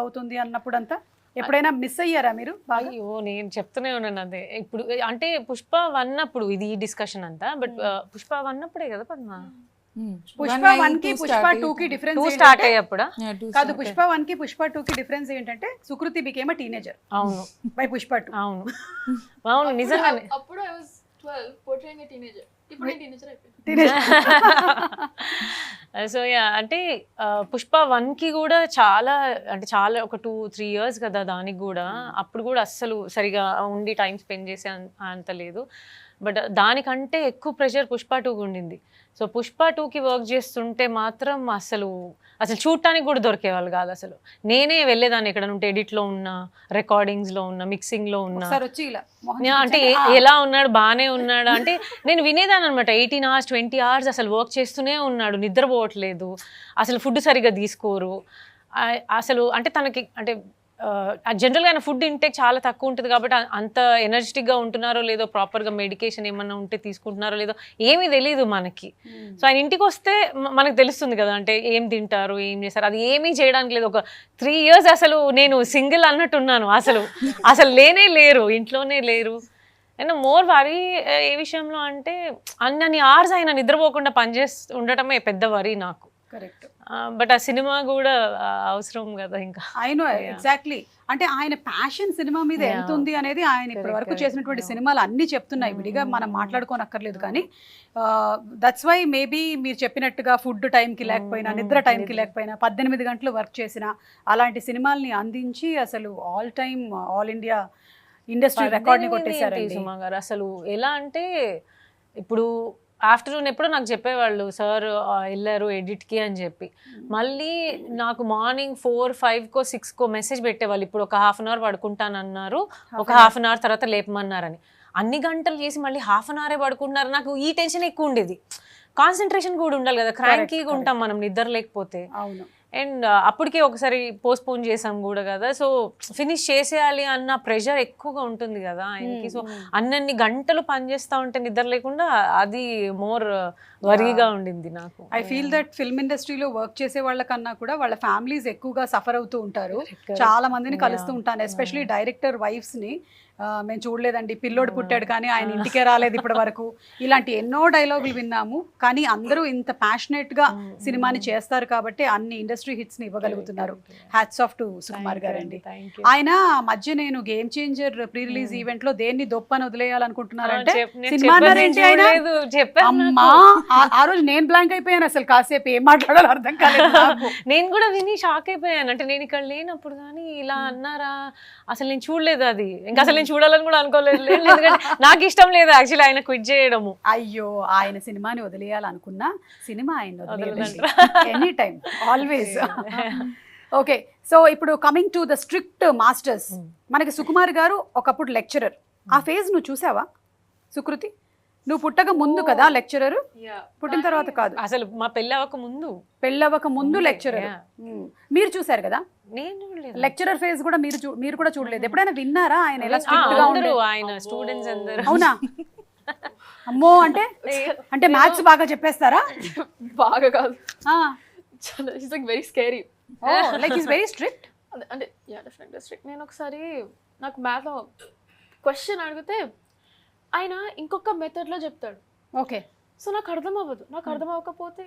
అవుతుంది అన్నప్పుడు అంతా ఎప్పుడైనా మిస్ అయ్యారా మీరు బాగా? అయ్యో నేను చెప్తూనే ఉన్నాను అదే. ఇప్పుడు అంటే పుష్ప 1 అప్పుడు ఇది ఈ డిస్కషన్ అంతా, బట్ పుష్ప 1 అప్పుడే కదా పద్మ, పుష్ప 1 కి పుష్ప 2 కి డిఫరెన్స్ 2 స్టార్ట్ అయ్యప్పుడా? కాదు, పుష్ప 1 కి పుష్ప 2 కి డిఫరెన్స్ ఏంటంటే సుకృతి బికేమ్ ఎ టీనేజర్. అవును, బై పుష్ప 2. అవును అవును నిజంగానే. అప్పుడు I was 12 portraying a teenager. ఇప్పుడు నేను టీనేజర్ అయిపోయాను. సో యా, అంటే పుష్ప 1కి కూడా చాలా ఒక 2-3 years కదా దానికి కూడా. అప్పుడు కూడా అస్సలు సరిగా ఉండి టైం స్పెండ్ చేసే అంత లేదు. బట్ దానికంటే ఎక్కువ ప్రెషర్ పుష్ప 2కి ఉండింది. సో పుష్ప 2కి వర్క్ చేస్తుంటే మాత్రం అసలు చూడటానికి కూడా దొరికేవాళ్ళు కాదు. అసలు నేనే వెళ్ళేదాన్ని ఎక్కడ ఉంటే, ఎడిట్లో ఉన్నా, రికార్డింగ్స్లో ఉన్నా, మిక్సింగ్లో ఉన్నా, అంటే ఎలా ఉన్నాడు, బాగానే ఉన్నాడు అంటే నేను వినేదాన్ని అనమాట. 18 hours 20 hours అసలు వర్క్ చేస్తూనే ఉన్నాడు, నిద్రపోవట్లేదు, అసలు ఫుడ్ సరిగ్గా తీసుకోరు అసలు. అంటే తనకి అంటే జనరల్గా ఆయన ఫుడ్ ఇంటేక్ చాలా తక్కువ ఉంటుంది కాబట్టి అంత ఎనర్జెటిక్గా ఉంటున్నారో లేదో, ప్రాపర్గా మెడికేషన్ ఏమన్నా ఉంటే తీసుకుంటున్నారో లేదో ఏమీ తెలియదు మనకి. సో ఆయన ఇంటికి వస్తే మనకు తెలుస్తుంది కదా, అంటే ఏం తింటారు, ఏం చేస్తారు, అది ఏమీ చేయడానికి లేదు. ఒక 3 years అసలు నేను సింగిల్ అన్నట్టున్నాను. అసలు లేనే లేరు, ఇంట్లోనే లేరు. అండ్ మోర్ వరీ ఏ విషయంలో అంటే అన్ని hours ఆయన నిద్రపోకుండా పనిచేస్తూ ఉండటమే పెద్ద వరీ నాకు. కరెక్ట్. బట్ ఆ సినిమా కూడా అవసరం కదా ఇంకా. I know exactly. అంటే ఆయన ప్యాషన్ సినిమా మీద ఎంత ఉంది అనేది ఆయన ఇప్పటి వరకు చేసినటువంటి సినిమాలు అన్ని చెప్తున్నాయి. విడిగా మనం మాట్లాడుకోనక్కర్లేదు. కానీ దట్స్ వై మేబీ మీరు చెప్పినట్టుగా ఫుడ్ టైంకి లేకపోయినా, నిద్ర టైంకి లేకపోయినా, 18 గంటలు వర్క్ చేసిన అలాంటి సినిమాల్ని అందించి అసలు ఆల్ ఇండియా ఇండస్ట్రీ రికార్డ్ని కొట్టేశారండి సుమా గారు. అసలు ఎలా అంటే ఇప్పుడు ఆఫ్టర్నూన్ ఎప్పుడో నాకు చెప్పేవాళ్ళు, సార్ వెళ్ళారు ఎడిట్కి అని చెప్పి. మళ్ళీ నాకు మార్నింగ్ 4-5కో 6కో మెసేజ్ పెట్టేవాళ్ళు, ఇప్పుడు ఒక 1/2 hour పడుకుంటానన్నారు, ఒక 1/2 hour తర్వాత లేపమన్నారని. అన్ని గంటలు చేసి మళ్ళీ 1/2 hour పడుకుంటున్నారు. నాకు ఈ టెన్షన్ ఎక్కువ ఉండేది. కాన్సన్ట్రేషన్ కూడా ఉండాలి కదా, క్రాంకీగా ఉంటాం మనం నిద్ర లేకపోతే. అవును. అండ్ అప్పటికే ఒకసారి పోస్ట్పోన్ చేసాం కూడా కదా, సో ఫినిష్ చేసేయాలి అన్న ప్రెషర్ ఎక్కువగా ఉంటుంది కదా ఆయనకి. సో అన్నన్ని గంటలు పనిచేస్తూ ఉంటే నిద్ర లేకుండా అది మోర్ వరీగా ఉండింది నాకు. ఐ ఫీల్ దట్ ఫిల్మ్ ఇండస్ట్రీలో వర్క్ చేసే వాళ్ళకన్నా కూడా వాళ్ళ ఫ్యామిలీస్ ఎక్కువగా సఫర్ అవుతూ ఉంటారు. చాలా మందిని కలుస్తూ ఉంటాను, ఎస్పెషలీ డైరెక్టర్ వైఫ్స్ ని. మేము చూడలేదండి, పిల్లోడు పుట్టాడు కానీ ఆయన ఇంటికే రాలేదు ఇప్పటి వరకు, ఇలాంటి ఎన్నో డైలాగులు విన్నాము. కానీ అందరూ ఇంత ప్యాషనేట్ గా సినిమాని చేస్తారు కాబట్టి అన్ని ఇండస్ట్రీ హిట్స్ ని ఇవ్వగలుగుతున్నారు. హ్యాట్స్ ఆఫ్ టు సుకుమార్ గారండి. ఆయన మధ్య నేను game changer pre release event లో దేన్ని దొప్పని వదిలేయాలనుకుంటున్నారంటే సినిమా ఏంటి ఆయన. అమ్మా ఆ రోజు నేను బ్లాంక్ అయిపోయాను, అసలు కాసేపు ఏం మాట్లాడాలో అర్థం కాలేదు నాకు. నేను కూడా విని షాక్ అయిపోయాను. అంటే నేను ఇక్కడ లేనప్పుడు కానీ ఇలా అన్నారా, అసలు నేను చూడలేదు అది, ఇంకా అసలు నేను చూడాలని కూడా అనుకోలేదు. ఎందుకంటే నాకు ఇష్టం లేదు యాక్చువల్లీ ఆయన క్విట్ చేయడము. అయ్యో, ఆయన సినిమాని వదిలేయాలనుకున్నా సినిమా ఆయన any time always. Okay, so ఇప్పుడు coming to the strict masters, మనకి సుకుమార్ గారు ఒకప్పుడు లెక్చరర్. ఆ ఫేజ్ నువ్వు చూసావా సుకృతి? నువ్వు పుట్టక ముందు కదా లెక్చరర్, పుట్టిన తర్వాత కాదు. అసలు మా పెళ్ళవక ముందు లెక్చరర్. మీరు చూసారు కదా నేను లెక్చరర్ ఫేజ్ కూడా, మీరు కూడా చూడలేదు. ఎప్పుడైనా విన్నారా ఆయన ఎలా స్ట్రిక్ట్ గా ఉండరు? ఆయన స్టూడెంట్స్ అందరూ. అవునా? అమ్మో, అంటే మ్యాథ్స్ బాగా చెప్పేస్తారా? బాగా కాదు, చాలా it's like very scary. Like is very strict. అంటే యా డెఫినెట్లీ స్ట్రిక్ట్. నేను ఒకసారి నాకు మ్యాథ్లో క్వశ్చన్ అడిగితే ఆయన ఇంకొక మెథడ్లో చెప్తాడు. ఓకే, సో నాకు అర్థం అవ్వదు. నాకు అర్థం అవ్వకపోతే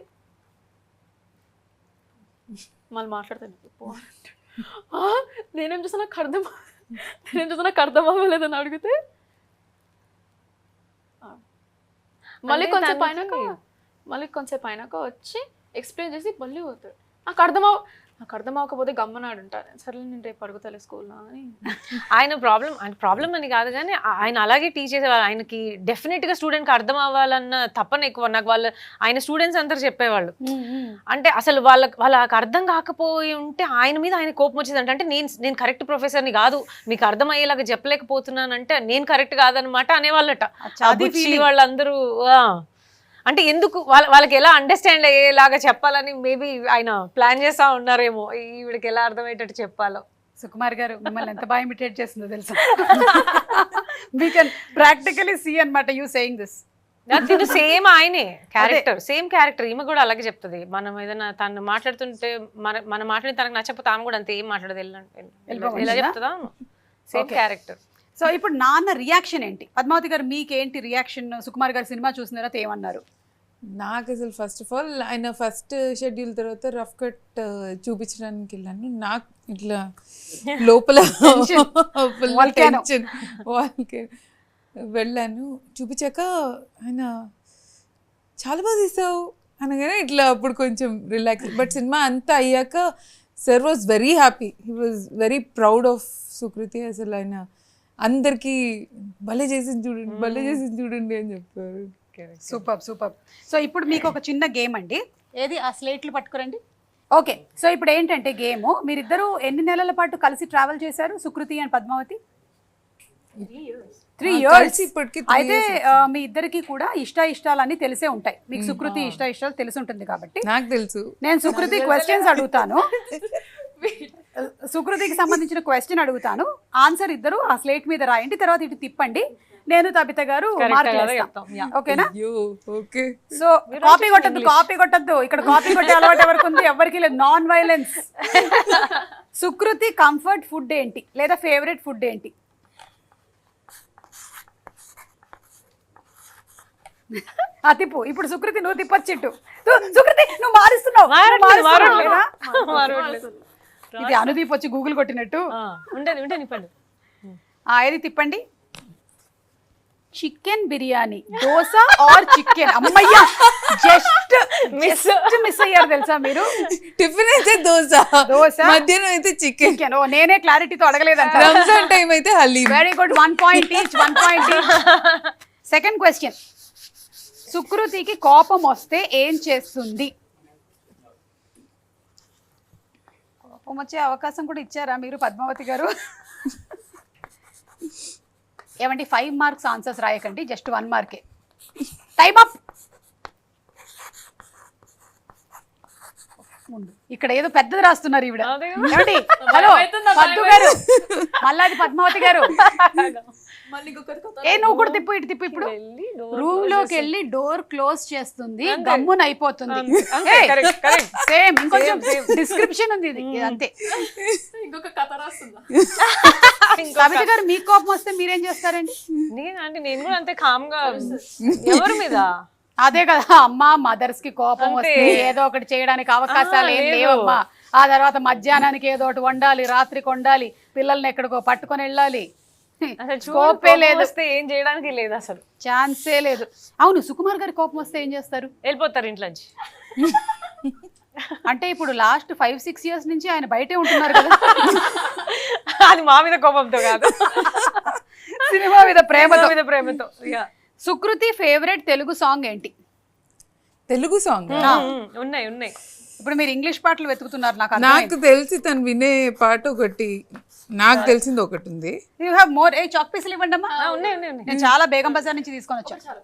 మళ్ళీ మాట్లాడతాను. నేనేం చూసా నాకు అర్థం అవ్వలేదని అడిగితే మళ్ళీ కొంచెంసేపు అయినాక వచ్చి ఎక్స్ప్లెయిన్ చేసి మళ్ళీ పోతాడు. నాకు అర్థం అవ్వకపోతే గమ్మనాడు ఉంటాను. సరే నేను రేపు అడుగుతాలే స్కూల్లో అని. ఆయన ప్రాబ్లం అని కాదు కానీ ఆయన అలాగే టీచ్ చేసేవాళ్ళు. ఆయనకి డెఫినెట్గా స్టూడెంట్కి అర్థం అవ్వాలన్న తప్పన ఎక్కువ. నాకు ఆయన స్టూడెంట్స్ అందరు చెప్పేవాళ్ళు, అంటే అసలు వాళ్ళకి అర్థం కాకపోయి ఉంటే ఆయన మీద ఆయన కోపం వచ్చేది. అంటే నేను కరెక్ట్ ప్రొఫెసర్ని కాదు, మీకు అర్థం అయ్యేలాగా చెప్పలేకపోతున్నానంటే నేను కరెక్ట్ కాదనమాట అనేవాళ్ళట. వాళ్ళందరూ అంటే ఎందుకు వాళ్ళకి ఎలా అండర్స్టాండ్ అయ్యేలాగా చెప్పాలని మేబీ ఆయన ప్లాన్ చేస్తా ఉన్నారేమో, ఈవిడికి ఎలా అర్థమయ్యేటట్టు చెప్పాలో. సుకుమార్ గారు మిమ్మల్ని ఎంత బాగా ఇమిటేట్ చేస్తుందో తెలుసా? వీ కెన్ ప్రాక్టికలీ సీ అన్నమాట యూ సేయింగ్ దిస్. సేమ్ ఆయనే క్యారెక్టర్, సేమ్ క్యారెక్టర్. ఈమె కూడా అలాగే చెప్తుంది. మనం ఏదైనా తను మాట్లాడుతుంటే మన మాట్లాడి తనకు నచ్చకపోతే ఆమె కూడా అంతే ఏం మాట్లాడదు, ఎలా చెప్తుందా? Same character. సో ఇప్పుడు నాన్న రియాక్షన్ ఏంటి? పద్మావతి గారు మీకేంటి రియాక్షన్? సుకుమార్ గారు సినిమా చూసిన తర్వాత ఏమన్నారు? నాకు అసలు ఫస్ట్ ఆఫ్ ఆల్ ఆయన ఫస్ట్ షెడ్యూల్ తర్వాత రఫ్ కట్ చూపించడానికి వెళ్ళాను. నాకు ఇట్లా లోపల టెన్షన్ వాళ్ళకి వెళ్ళాను. చూపించాక ఆయన చాలా బాగా తీసావు అనగానే ఇట్లా అప్పుడు కొంచెం రిలాక్స్. బట్ సినిమా అంతా అయ్యాక sir was very happy, he was very proud of Sukriti. అసలు ఆయన అందరికీ భలే చేసింది చూడండి, భలే చేసింది చూడండి అని చెప్పారు. Super super. సో ఇప్పుడు మీకు ఒక చిన్న గేమ్ అండి. ఏది ఆ స్లేట్లు పట్టుకురండి. ఓకే, సో ఇప్పుడు ఏంటంటే గేమ్, మీరిద్దరూ ఎన్ని నెలల పాటు కలిసి ట్రావెల్ చేశారు సుకృతి అండ్ పద్మావతి? 3 years. ఇప్పటికి అయితే మీ ఇద్దరికి కూడా ఇష్టాలన్నీ తెలిసే ఉంటాయి. మీకు సుకృతి ఇష్టాలు తెలిసి ఉంటుంది కాబట్టి నాకు తెలుసు. నేను సుకృతి క్వశ్చన్స్ అడుగుతాను, సుకృతికి సంబంధించిన క్వశ్చన్ అడుగుతాను, ఆన్సర్ ఇద్దరు ఆ స్లేట్ మీద రాయండి, తర్వాత ఇటు తిప్పండి, నేను తబిత గారు ఓకేనా? ఓకే. సో కాపీ కొట్టద్దు, ఇక్కడ కాపీ కొట్టే అలవాటు ఎవరికి ఉంది? ఎవరికి లేదు. Non violence. Sukriti comfort food ఏంటి లేదా ఫేవరెట్ ఫుడ్ ఏంటి? తిప్పు. ఇప్పుడు సుకృతి నువ్వు తిప్పొచ్చిట్టు. సుకృతి నువ్వు మారుస్తున్నావు. ఇది అనుదీప్ వచ్చి గూగుల్ కొట్టినట్టు. ఏది తిప్పండి. Chicken biryani, dosa or chicken? అమ్మయ్యా, జస్ట్ మిస్ అయ్యారు తెలుసా మీరు. టిఫిన్ అయితే దోశ, మధ్యాహ్నం అయితే చికెన్. ఓ నేనే క్లారిటీతో అడగలేదంట. రంజాన్ టైం అయితే haleem. Very good, 1 point each. Second question, సుకృతికి కోపం వస్తే ఏం చేస్తుంది? కోపం వచ్చే అవకాశం కూడా ఇచ్చారా మీరు పద్మావతి గారు? ఏమండి 5 marks ఆన్సర్స్ రాయకండి, జస్ట్ 1 మార్కే. Time up. ఇక్కడ ఏదో పెద్దది రాస్తున్నారు ఈవిడ. ఏమండి? హలో పద్దు గారు, మళ్ళీ పద్మావతి గారు. నువ్వు కూడా తిప్పు, ఇటు తిప్పు. ఇప్పుడు రూమ్ లోకి వెళ్ళి డోర్ క్లోజ్ చేస్తుంది, గమ్మున అయిపోతుంది. సేమ్, ఇంకొంచెం డిస్క్రిప్షన్ ఉంది ఇది అంతే. ఇంకొక కథ రాస్తుందా? కవిత గారు మీకు కోపం వస్తే మీరేం చేస్తారండి? నేను కూడా అంతే కామ్ గా. ఎవరి మీద? అదే కదా అమ్మా, మదర్స్ కి కోపం వస్తే ఏదో ఒకటి చేయడానికి అవకాశాలు ఏం లేవమ్మా. ఆ తర్వాత మధ్యాహ్నానికి ఏదో ఒకటి వండాలి, రాత్రికి వండాలి, పిల్లల్ని ఎక్కడికో పట్టుకొని వెళ్ళాలి. కోపే లేదు, ఏం చేయడానికి లేదు, అసలు ఛాన్సే లేదు. అవును, సుకుమార్ గారి కోపం వస్తే ఏం చేస్తారు? వెళ్ళిపోతారు ఇంట్లోంచి. అంటే ఇప్పుడు లాస్ట్ 5-6 years నుంచి ఆయన బయటే ఉంటున్నారు కదా. అది మా మీద కోపంతో కాదు, సినిమా మీద ప్రేమతో. సుకృతి ఫేవరెట్ తెలుగు సాంగ్ ఏంటి? తెలుగు సాంగ్ ఉన్నాయి. ఇప్పుడు మీరు ఇంగ్లీష్ పాటలు వెతుకుతున్నారు. నాకు తెలిసి తను వినే పాట ఒకటి, నాకు తెలిసింది ఒకటి ఉంది. You have more. చాక్ పీసులు ఇవ్వండి అమ్మా. ఉన్నాయి. నేను చాలా బేగం బజార్ నుంచి తీసుకొని వచ్చాను.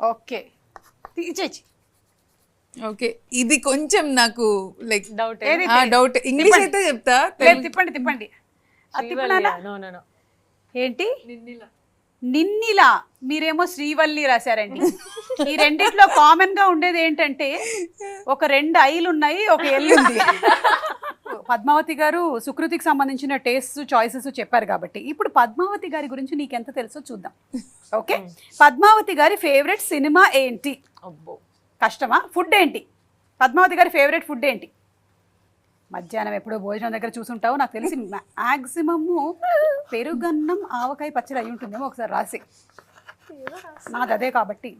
ఓకే, ఇచ్చేసి. ఓకే, ఇది కొంచెం నాకు లైక్ డౌట్. ఇంగ్లీష్ అయితే చెప్తా. తిప్పండి. ఏంటి? నిన్నిలా. మీరేమో శ్రీవల్లి రాశారండి. ఈ రెండిట్లో కామన్ గా ఉండేది ఏంటంటే ఒక 2 ఐలు ఉన్నాయి, ఒక ఎల్ ఉంది. పద్మావతి గారు సుకృతికి సంబంధించిన టేస్ట్ చాయిసెస్ చెప్పారు కాబట్టి ఇప్పుడు పద్మావతి గారి గురించి నీకెంత తెలుసో చూద్దాం. ఓకే, పద్మావతి గారి ఫేవరెట్ సినిమా ఏంటి? కష్టమా? ఫుడ్ ఏంటి? పద్మావతి గారి ఫేవరెట్ ఫుడ్ ఏంటి? మధ్యాహ్నం ఎప్పుడో భోజనం దగ్గర చూసుంటావు, నాకు తెలిసి మ్యాక్సిమము పెరుగన్నం ఆవకాయ పచ్చడి అయి ఉంటుందేమో, ఒకసారి రాసి. నాది అదే కాబట్టి.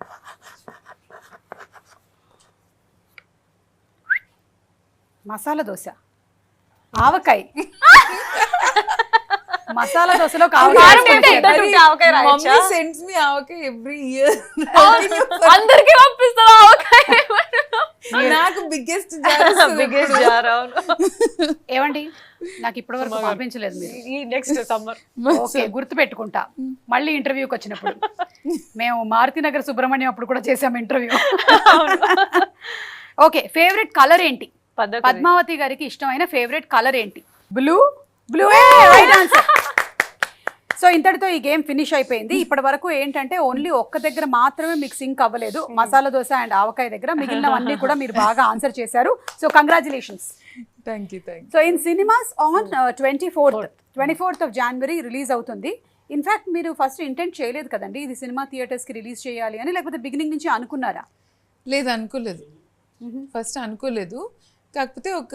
మసాలా దోశ, ఆవకాయ. మసాలా దోశలో సెండ్స్ మీ ఆవకాయ ఎవ్రీ ఇయర్. అందరికి పంపిస్తారు ఆవకాయ. నాకు బిగ్గెస్ట్ బిగ్గెస్ట్ జార్ ఏమండి నాకు ఇప్పటి వరకు పంపించలేదు మీరు. ఈ నెక్స్ట్ సమ్మర్ ఓకే, గుర్తు పెట్టుకుంటా మళ్ళీ ఇంటర్వ్యూకి వచ్చినప్పుడు. మేము మారుతినగర్ సుబ్రహ్మణ్యం అప్పుడు కూడా చేసాము ఇంటర్వ్యూ. ఓకే, ఫేవరెట్ కలర్ ఏంటి? పద్మావతి గారికి ఇష్టమైన ఫేవరెట్ కలర్ ఏంటి? Blue. Blue right answer. So ఇంతటితో ఈ గేమ్ ఫినిష్ అయిపోయింది. ఇప్పటి వరకు ఏంటంటే ఓన్లీ ఒక్క దగ్గర మాత్రమే మీకు సింక్ అవ్వలేదు, మసాలా దోశ అండ్ ఆవకాయ దగ్గర. మిగిలినవన్నీ కూడా మీరు బాగా ఆన్సర్ చేశారు. So congratulations. Thank you. So in cinemas on 24th of January release అవుతుంది. ఇన్ఫాక్ట్ మీరు ఫస్ట్ ఇంటెంట్ చేయలేదు కదండి ఇది సినిమా థియేటర్స్కి రిలీజ్ చేయాలి అని, లేకపోతే బిగినింగ్ నుంచి అనుకున్నారా? లేదు, అనుకోలేదు. ఫస్ట్ అనుకోలేదు. కాకపోతే ఒక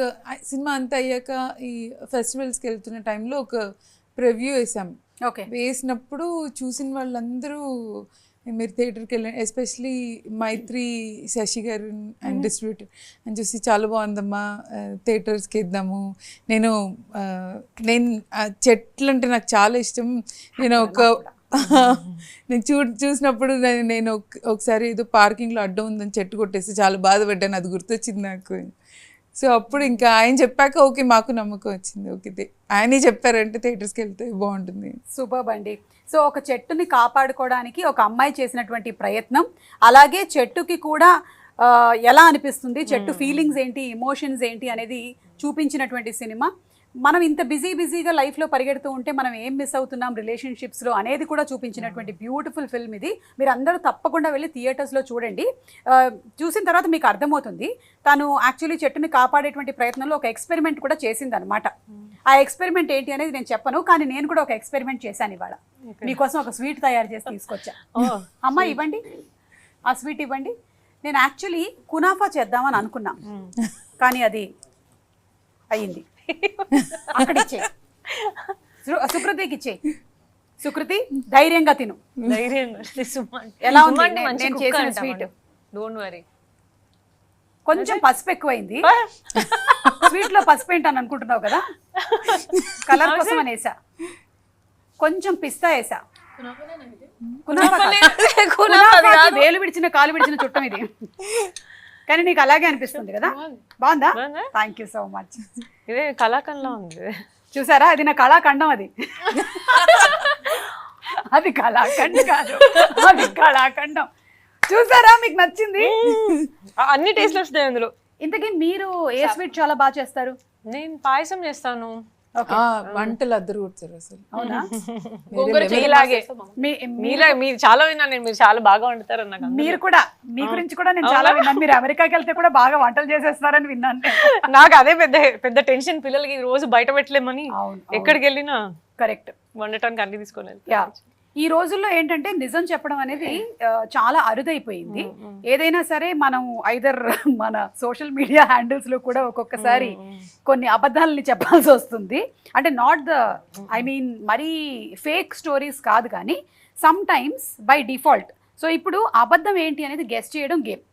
సినిమా అంతా అయ్యాక ఈ ఫెస్టివల్స్కి వెళ్తున్న టైంలో ఒక ప్రివ్యూ వేసాం. ఓకే, వేసినప్పుడు చూసిన వాళ్ళందరూ మీరు థియేటర్కి వెళ్ళండి, ఎస్పెషలీ మైత్రి శశి గారు అండ్ డిస్ట్రిబ్యూటర్ అని చూసి చాలా బాగుందమ్మా థియేటర్స్కి ఇద్దాము. నేను చెట్లు అంటే నాకు చాలా ఇష్టం. నేను నేను చూసినప్పుడు నేను ఒకసారి ఏదో పార్కింగ్లో అడ్డం ఉందని చెట్టు కొట్టేసి చాలా బాధపడ్డాను, అది గుర్తొచ్చింది నాకు. సో అప్పుడు ఇంకా ఆయన చెప్పాక ఓకే మాకు నమ్మకం వచ్చింది. ఓకే ఆయనే చెప్పారంటే థియేటర్స్కి వెళ్తే బాగుంటుంది. సూపర్బ్ అండి. సో ఒక చెట్టుని కాపాడుకోవడానికి ఒక అమ్మాయి చేసినటువంటి ప్రయత్నం, అలాగే చెట్టుకి కూడా ఎలా అనిపిస్తుంది, చెట్టు ఫీలింగ్స్ ఏంటి, ఇమోషన్స్ ఏంటి అనేది చూపించినటువంటి సినిమా. మనం ఇంత బిజీగా లైఫ్లో పరిగెడుతూ ఉంటే మనం ఏం మిస్ అవుతున్నాం రిలేషన్షిప్స్లో అనేది కూడా చూపించినటువంటి బ్యూటిఫుల్ ఫిల్మ్ ఇది. మీరు అందరూ తప్పకుండా వెళ్ళి థియేటర్స్లో చూడండి. చూసిన తర్వాత మీకు అర్థమవుతుంది తను యాక్చువల్లీ చెట్టుని కాపాడేటువంటి ప్రయత్నంలో ఒక ఎక్స్పెరిమెంట్ కూడా చేసిందనమాట. ఆ ఎక్స్పెరిమెంట్ ఏంటి అనేది నేను చెప్పను, కానీ నేను కూడా ఒక ఎక్స్పెరిమెంట్ చేశాను ఇవాళ. మీకోసం ఒక స్వీట్ తయారు చేసి తీసుకొచ్చా. అమ్మ ఇవ్వండి, ఆ స్వీట్ ఇవ్వండి. నేను యాక్చువల్లీ కునాఫా చేద్దామని అనుకున్నా, కానీ అది అయ్యింది. అక్కడ ఇచ్చే సుకృతికి ఇచ్చే. సుకృతి ధైర్యంగా తిను. ఎలా ఉంది నేను చేసిన స్వీట్? Don't worry. కొంచెం పసుపు ఎక్కువైంది. స్వీట్ లో పసుపు ఏంటని అనుకుంటున్నావు కదా, కలర్ కోసం అని వేసా. కొంచెం పిస్తా వేసా. వేలు విడిచిన కాలు విడిచిన చుట్టం ఇది, కానీ నీకు అలాగే అనిపిస్తుంది కదా. బాగుందా? Thank you so much. ఇదే కళాఖండంలో ఉంది చూసారా, అది నా కళాఖండం. అది అది కళాఖండం కాదు, అది కళాఖండం. చూసారా, మీకు నచ్చింది? అన్ని టేస్ట్లు వస్తాయి అందులో. ఇంతకీ మీరు ఏ స్వీట్ చాలా బాగా చేస్తారు? నేను పాయసం చేస్తాను. వంటలు అద్దరు కొడతారు అసలు. అవునా? మీరు చాలా విన్నాను నేను, మీరు చాలా బాగా వండుతారు అన్న. మీరు కూడా, మీ గురించి కూడా నేను చాలా విన్నాను. మీరు అమెరికాకి వెళ్తే కూడా బాగా వంటలు చేసేస్తారని విన్నాను. నాకు అదే పెద్ద పెద్ద టెన్షన్, పిల్లలకి రోజు బయట పెట్టలేమని. ఎక్కడికి వెళ్ళినా కరెక్ట్ వండటానికి అన్ని తీసుకొని. ఈ రోజుల్లో ఏంటంటే నిజం చెప్పడం అనేది చాలా అరుదైపోయింది. ఏదైనా సరే మనం ఐదర్ మన సోషల్ మీడియా హ్యాండిల్స్ లో కూడా ఒక్కొక్కసారి కొన్ని అబద్ధాలని చెప్పాల్సి వస్తుంది. అంటే నాట్ ద మరీ ఫేక్ స్టోరీస్ కాదు, కానీ some times by default. So ఇప్పుడు అబద్ధం ఏంటి అనేది గెస్ చేయడం గేమ్.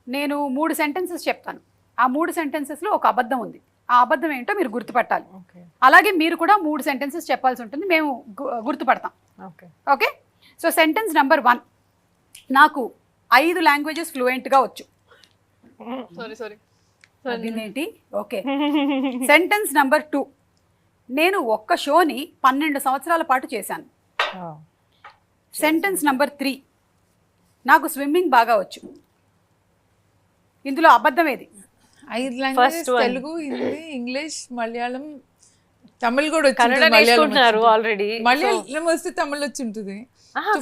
నేను 3 సెంటెన్సెస్ చెప్తాను, ఆ 3 సెంటెన్సెస్లో ఒక అబద్ధం ఉంది. ఆ అబద్ధం ఏంటో మీరు గుర్తుపట్టాలి. అలాగే మీరు కూడా 3 సెంటెన్సెస్ చెప్పాల్సి ఉంటుంది, మేము గుర్తుపడతాం. ఓకే, సో సెంటెన్స్ నెంబర్ 1, నాకు 5 లాంగ్వేజెస్ ఫ్లూయెంట్గా వచ్చు. ఏంటి? ఓకే. సెంటెన్స్ నెంబర్ 2, నేను ఒక్క షోని 12 సంవత్సరాల పాటు చేశాను. సెంటెన్స్ నెంబర్ 3, నాకు స్విమ్మింగ్ బాగా వచ్చు. ఇందులో అబద్ధం ఏది? 5 లాంగ్వేజెస్, తెలుగు, హిందీ, ఇంగ్లీష్, మలయాళం, తమిళ్ కూడా కన్నడ నేర్చుకుంటున్నారు ఆల్రెడీ. మలయాళం వస్తే తమిళ్ వచ్చి ఉంటుంది.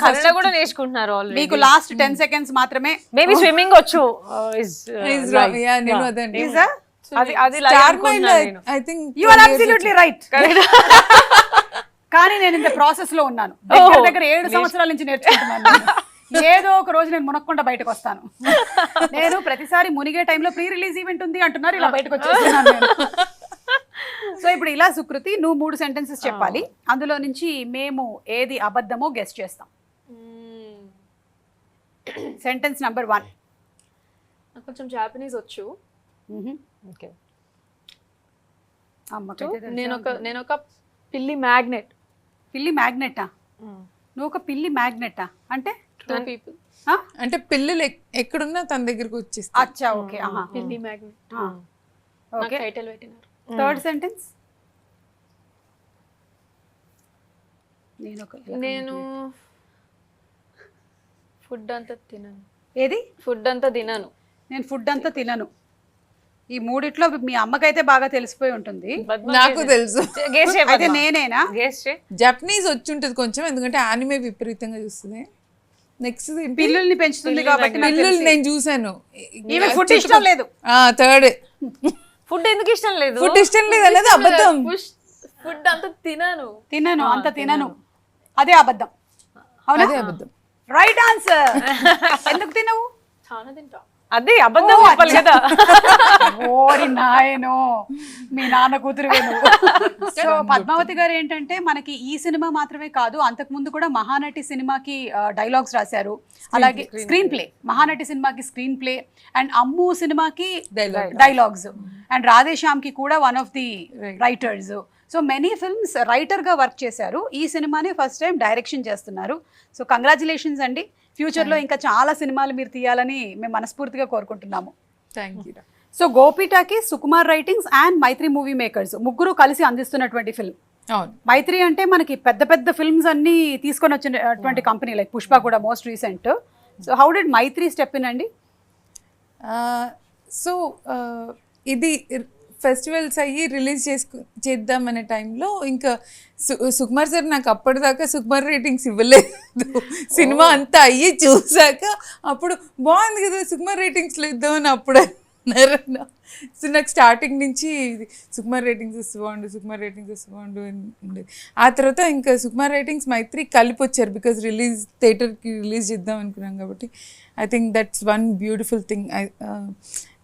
కన్నడ కూడా నేర్చుకుంటున్నారు ఆల్రెడీ. మీకు లాస్ట్ 10 seconds మాత్రమే. మేబీ స్విమ్మింగ్ వచ్చు. You are absolutely right. కానీ నేను ఇంత ప్రాసెస్ లో ఉన్నాను. దగ్గర 7 సంవత్సరాల నుంచి నేర్చుకుంటున్నాను. ఏదో ఒక రోజు నేను మునక్కుండా బయటకు వస్తాను. నేను ప్రతిసారి మునిగే టైంలో ప్రీ రిలీజ్ ఈవెంట్ ఉంది అంటున్నారు, ఇలా బయటకు వచ్చేస్తున్నాను నేను. సో ఇప్పుడు ఇలా సుకృతి, నువ్వు 3 సెంటెన్సెస్ చెప్పాలి, అందులో నుంచి మేము ఏది అబద్ధమో గెస్ చేస్తాం. సెంటెన్స్ నెంబర్ 1, నాకు కొంచెం జాపనీస్ వచ్చు. నేను ఒక పిల్లి మ్యాగ్నెట్. పిల్లి మ్యాగ్నెటా? నువ్వు ఒక పిల్లి మ్యాగ్నెటా అంటే? 2 people. అంటే పిల్లలు ఎక్కడున్నా తన దగ్గరకు వచ్చేస్తారు. అచ్చా okay. Hindi magnet okay. Title పెట్టినారు. థర్డ్ సెంటెన్స్ నేను ఫుడ్ అంతా తినను. ఏది? ఫుడ్ అంతా తినను. నేను ఫుడ్ అంతా తినను. ఈ మూడిట్లో మీ అమ్మకైతే బాగా తెలిసిపోయి ఉంటుంది. నాకు తెలుసు. అయితే నేనేనా? జపనీస్ వచ్చి ఉంటుంది కొంచెం, ఎందుకంటే ఆనిమే విపరీతంగా చూస్తుంది. నెక్స్ట్ పిల్లుల్ని పెంచుతుంది కాబట్టి పిల్లులు నేను చూసాను. ఫుడ్ ఇష్టం లేదు. థర్డ్ ఫుడ్ ఎందుకు ఇష్టం లేదు? ఫుడ్ ఇష్టం లేదు అనేది అబద్ధం. ఫుడ్ అంతా తినను అంత తినను, అదే అబద్ధం. అవునా? అదే అబద్ధం. Right answer. ఎందుకు తినవు? చాలా తింటా. అదే అబద్ధం చెప్పాలి కదా. ఓరి నాయనో, మీ నాన్న కూతురు వేణు. సో పద్మావతి గారు ఏంటంటే మనకి ఈ సినిమా మాత్రమే కాదు, అంతకు ముందు కూడా మహానటి సినిమాకి డైలాగ్స్ రాశారు, అలాగే స్క్రీన్ ప్లే, మహానటి సినిమాకి స్క్రీన్ ప్లే, అండ్ అమ్ము సినిమాకి డైలాగ్స్, అండ్ రాధేశ్యామ్ కి కూడా one of the writers. So many films రైటర్గా వర్క్ చేశారు. ఈ సినిమానే ఫస్ట్ టైం డైరెక్షన్ చేస్తున్నారు. సో కంగ్రాచులేషన్స్ అండి. ఫ్యూచర్లో ఇంకా చాలా సినిమాలు మీరు తీయాలని మేము మనస్ఫూర్తిగా కోరుకుంటున్నాము. Thank you. సో గోపిటాకి Sukumar writings and Mythri movie makers ముగ్గురు కలిసి అందిస్తున్నటువంటి ఫిల్మ్. అవును. మైత్రి అంటే మనకి పెద్ద పెద్ద ఫిల్మ్స్ అన్ని తీసుకొని వచ్చినటువంటి కంపెనీ, లైక్ పుష్ప కూడా most recent. So how did Mythri step in అండి? సో ఇది ఫెస్టివల్స్ అయ్యి రిలీజ్ చేద్దామనే టైంలో ఇంకా సుకుమార్ సార్ నాకు అప్పటిదాకా సుకుమార్ రేటింగ్స్ ఇవ్వలేదు. సినిమా అంతా అయ్యి చూసాక అప్పుడు బాగుంది కదా సుకుమార్ రేటింగ్స్లో ఇద్దామని అప్పుడు అన్నారు. సో నాకు స్టార్టింగ్ నుంచి సుకుమార్ రేటింగ్స్ వస్తూ బాగుండు, సుకుమార్ రేటింగ్స్ వస్తూ బాగుండు అని ఉండేది. ఆ తర్వాత ఇంకా సుకుమార్ రేటింగ్స్ మైత్రి కలిపి వచ్చారు, బికాజ్ థియేటర్కి రిలీజ్ చేద్దాం అనుకున్నాం కాబట్టి. I think that's one beautiful thing.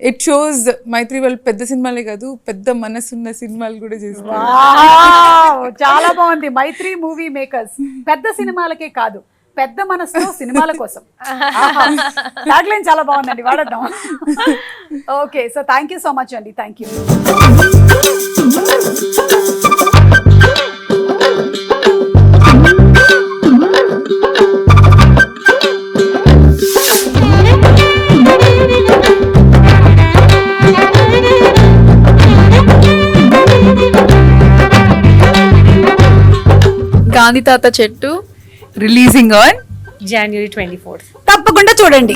It shows Mythri వాళ్ళు పెద్ద సినిమాలే కాదు, పెద్ద మనసున్న సినిమాలు కూడా చేస్తారు. చాలా బాగుంది. మైత్రి మూవీ మేకర్స్ పెద్ద సినిమాలకే కాదు, పెద్ద మనసుతో సినిమాల కోసం. ట్యాగ్లైన్ చాలా బాగుందండి, వాడద్దాం. Okay, so thank you so much అండి. Thank you. Gandhi Thatha Chettu releasing on January 24th. తప్పకుండా చూడండి.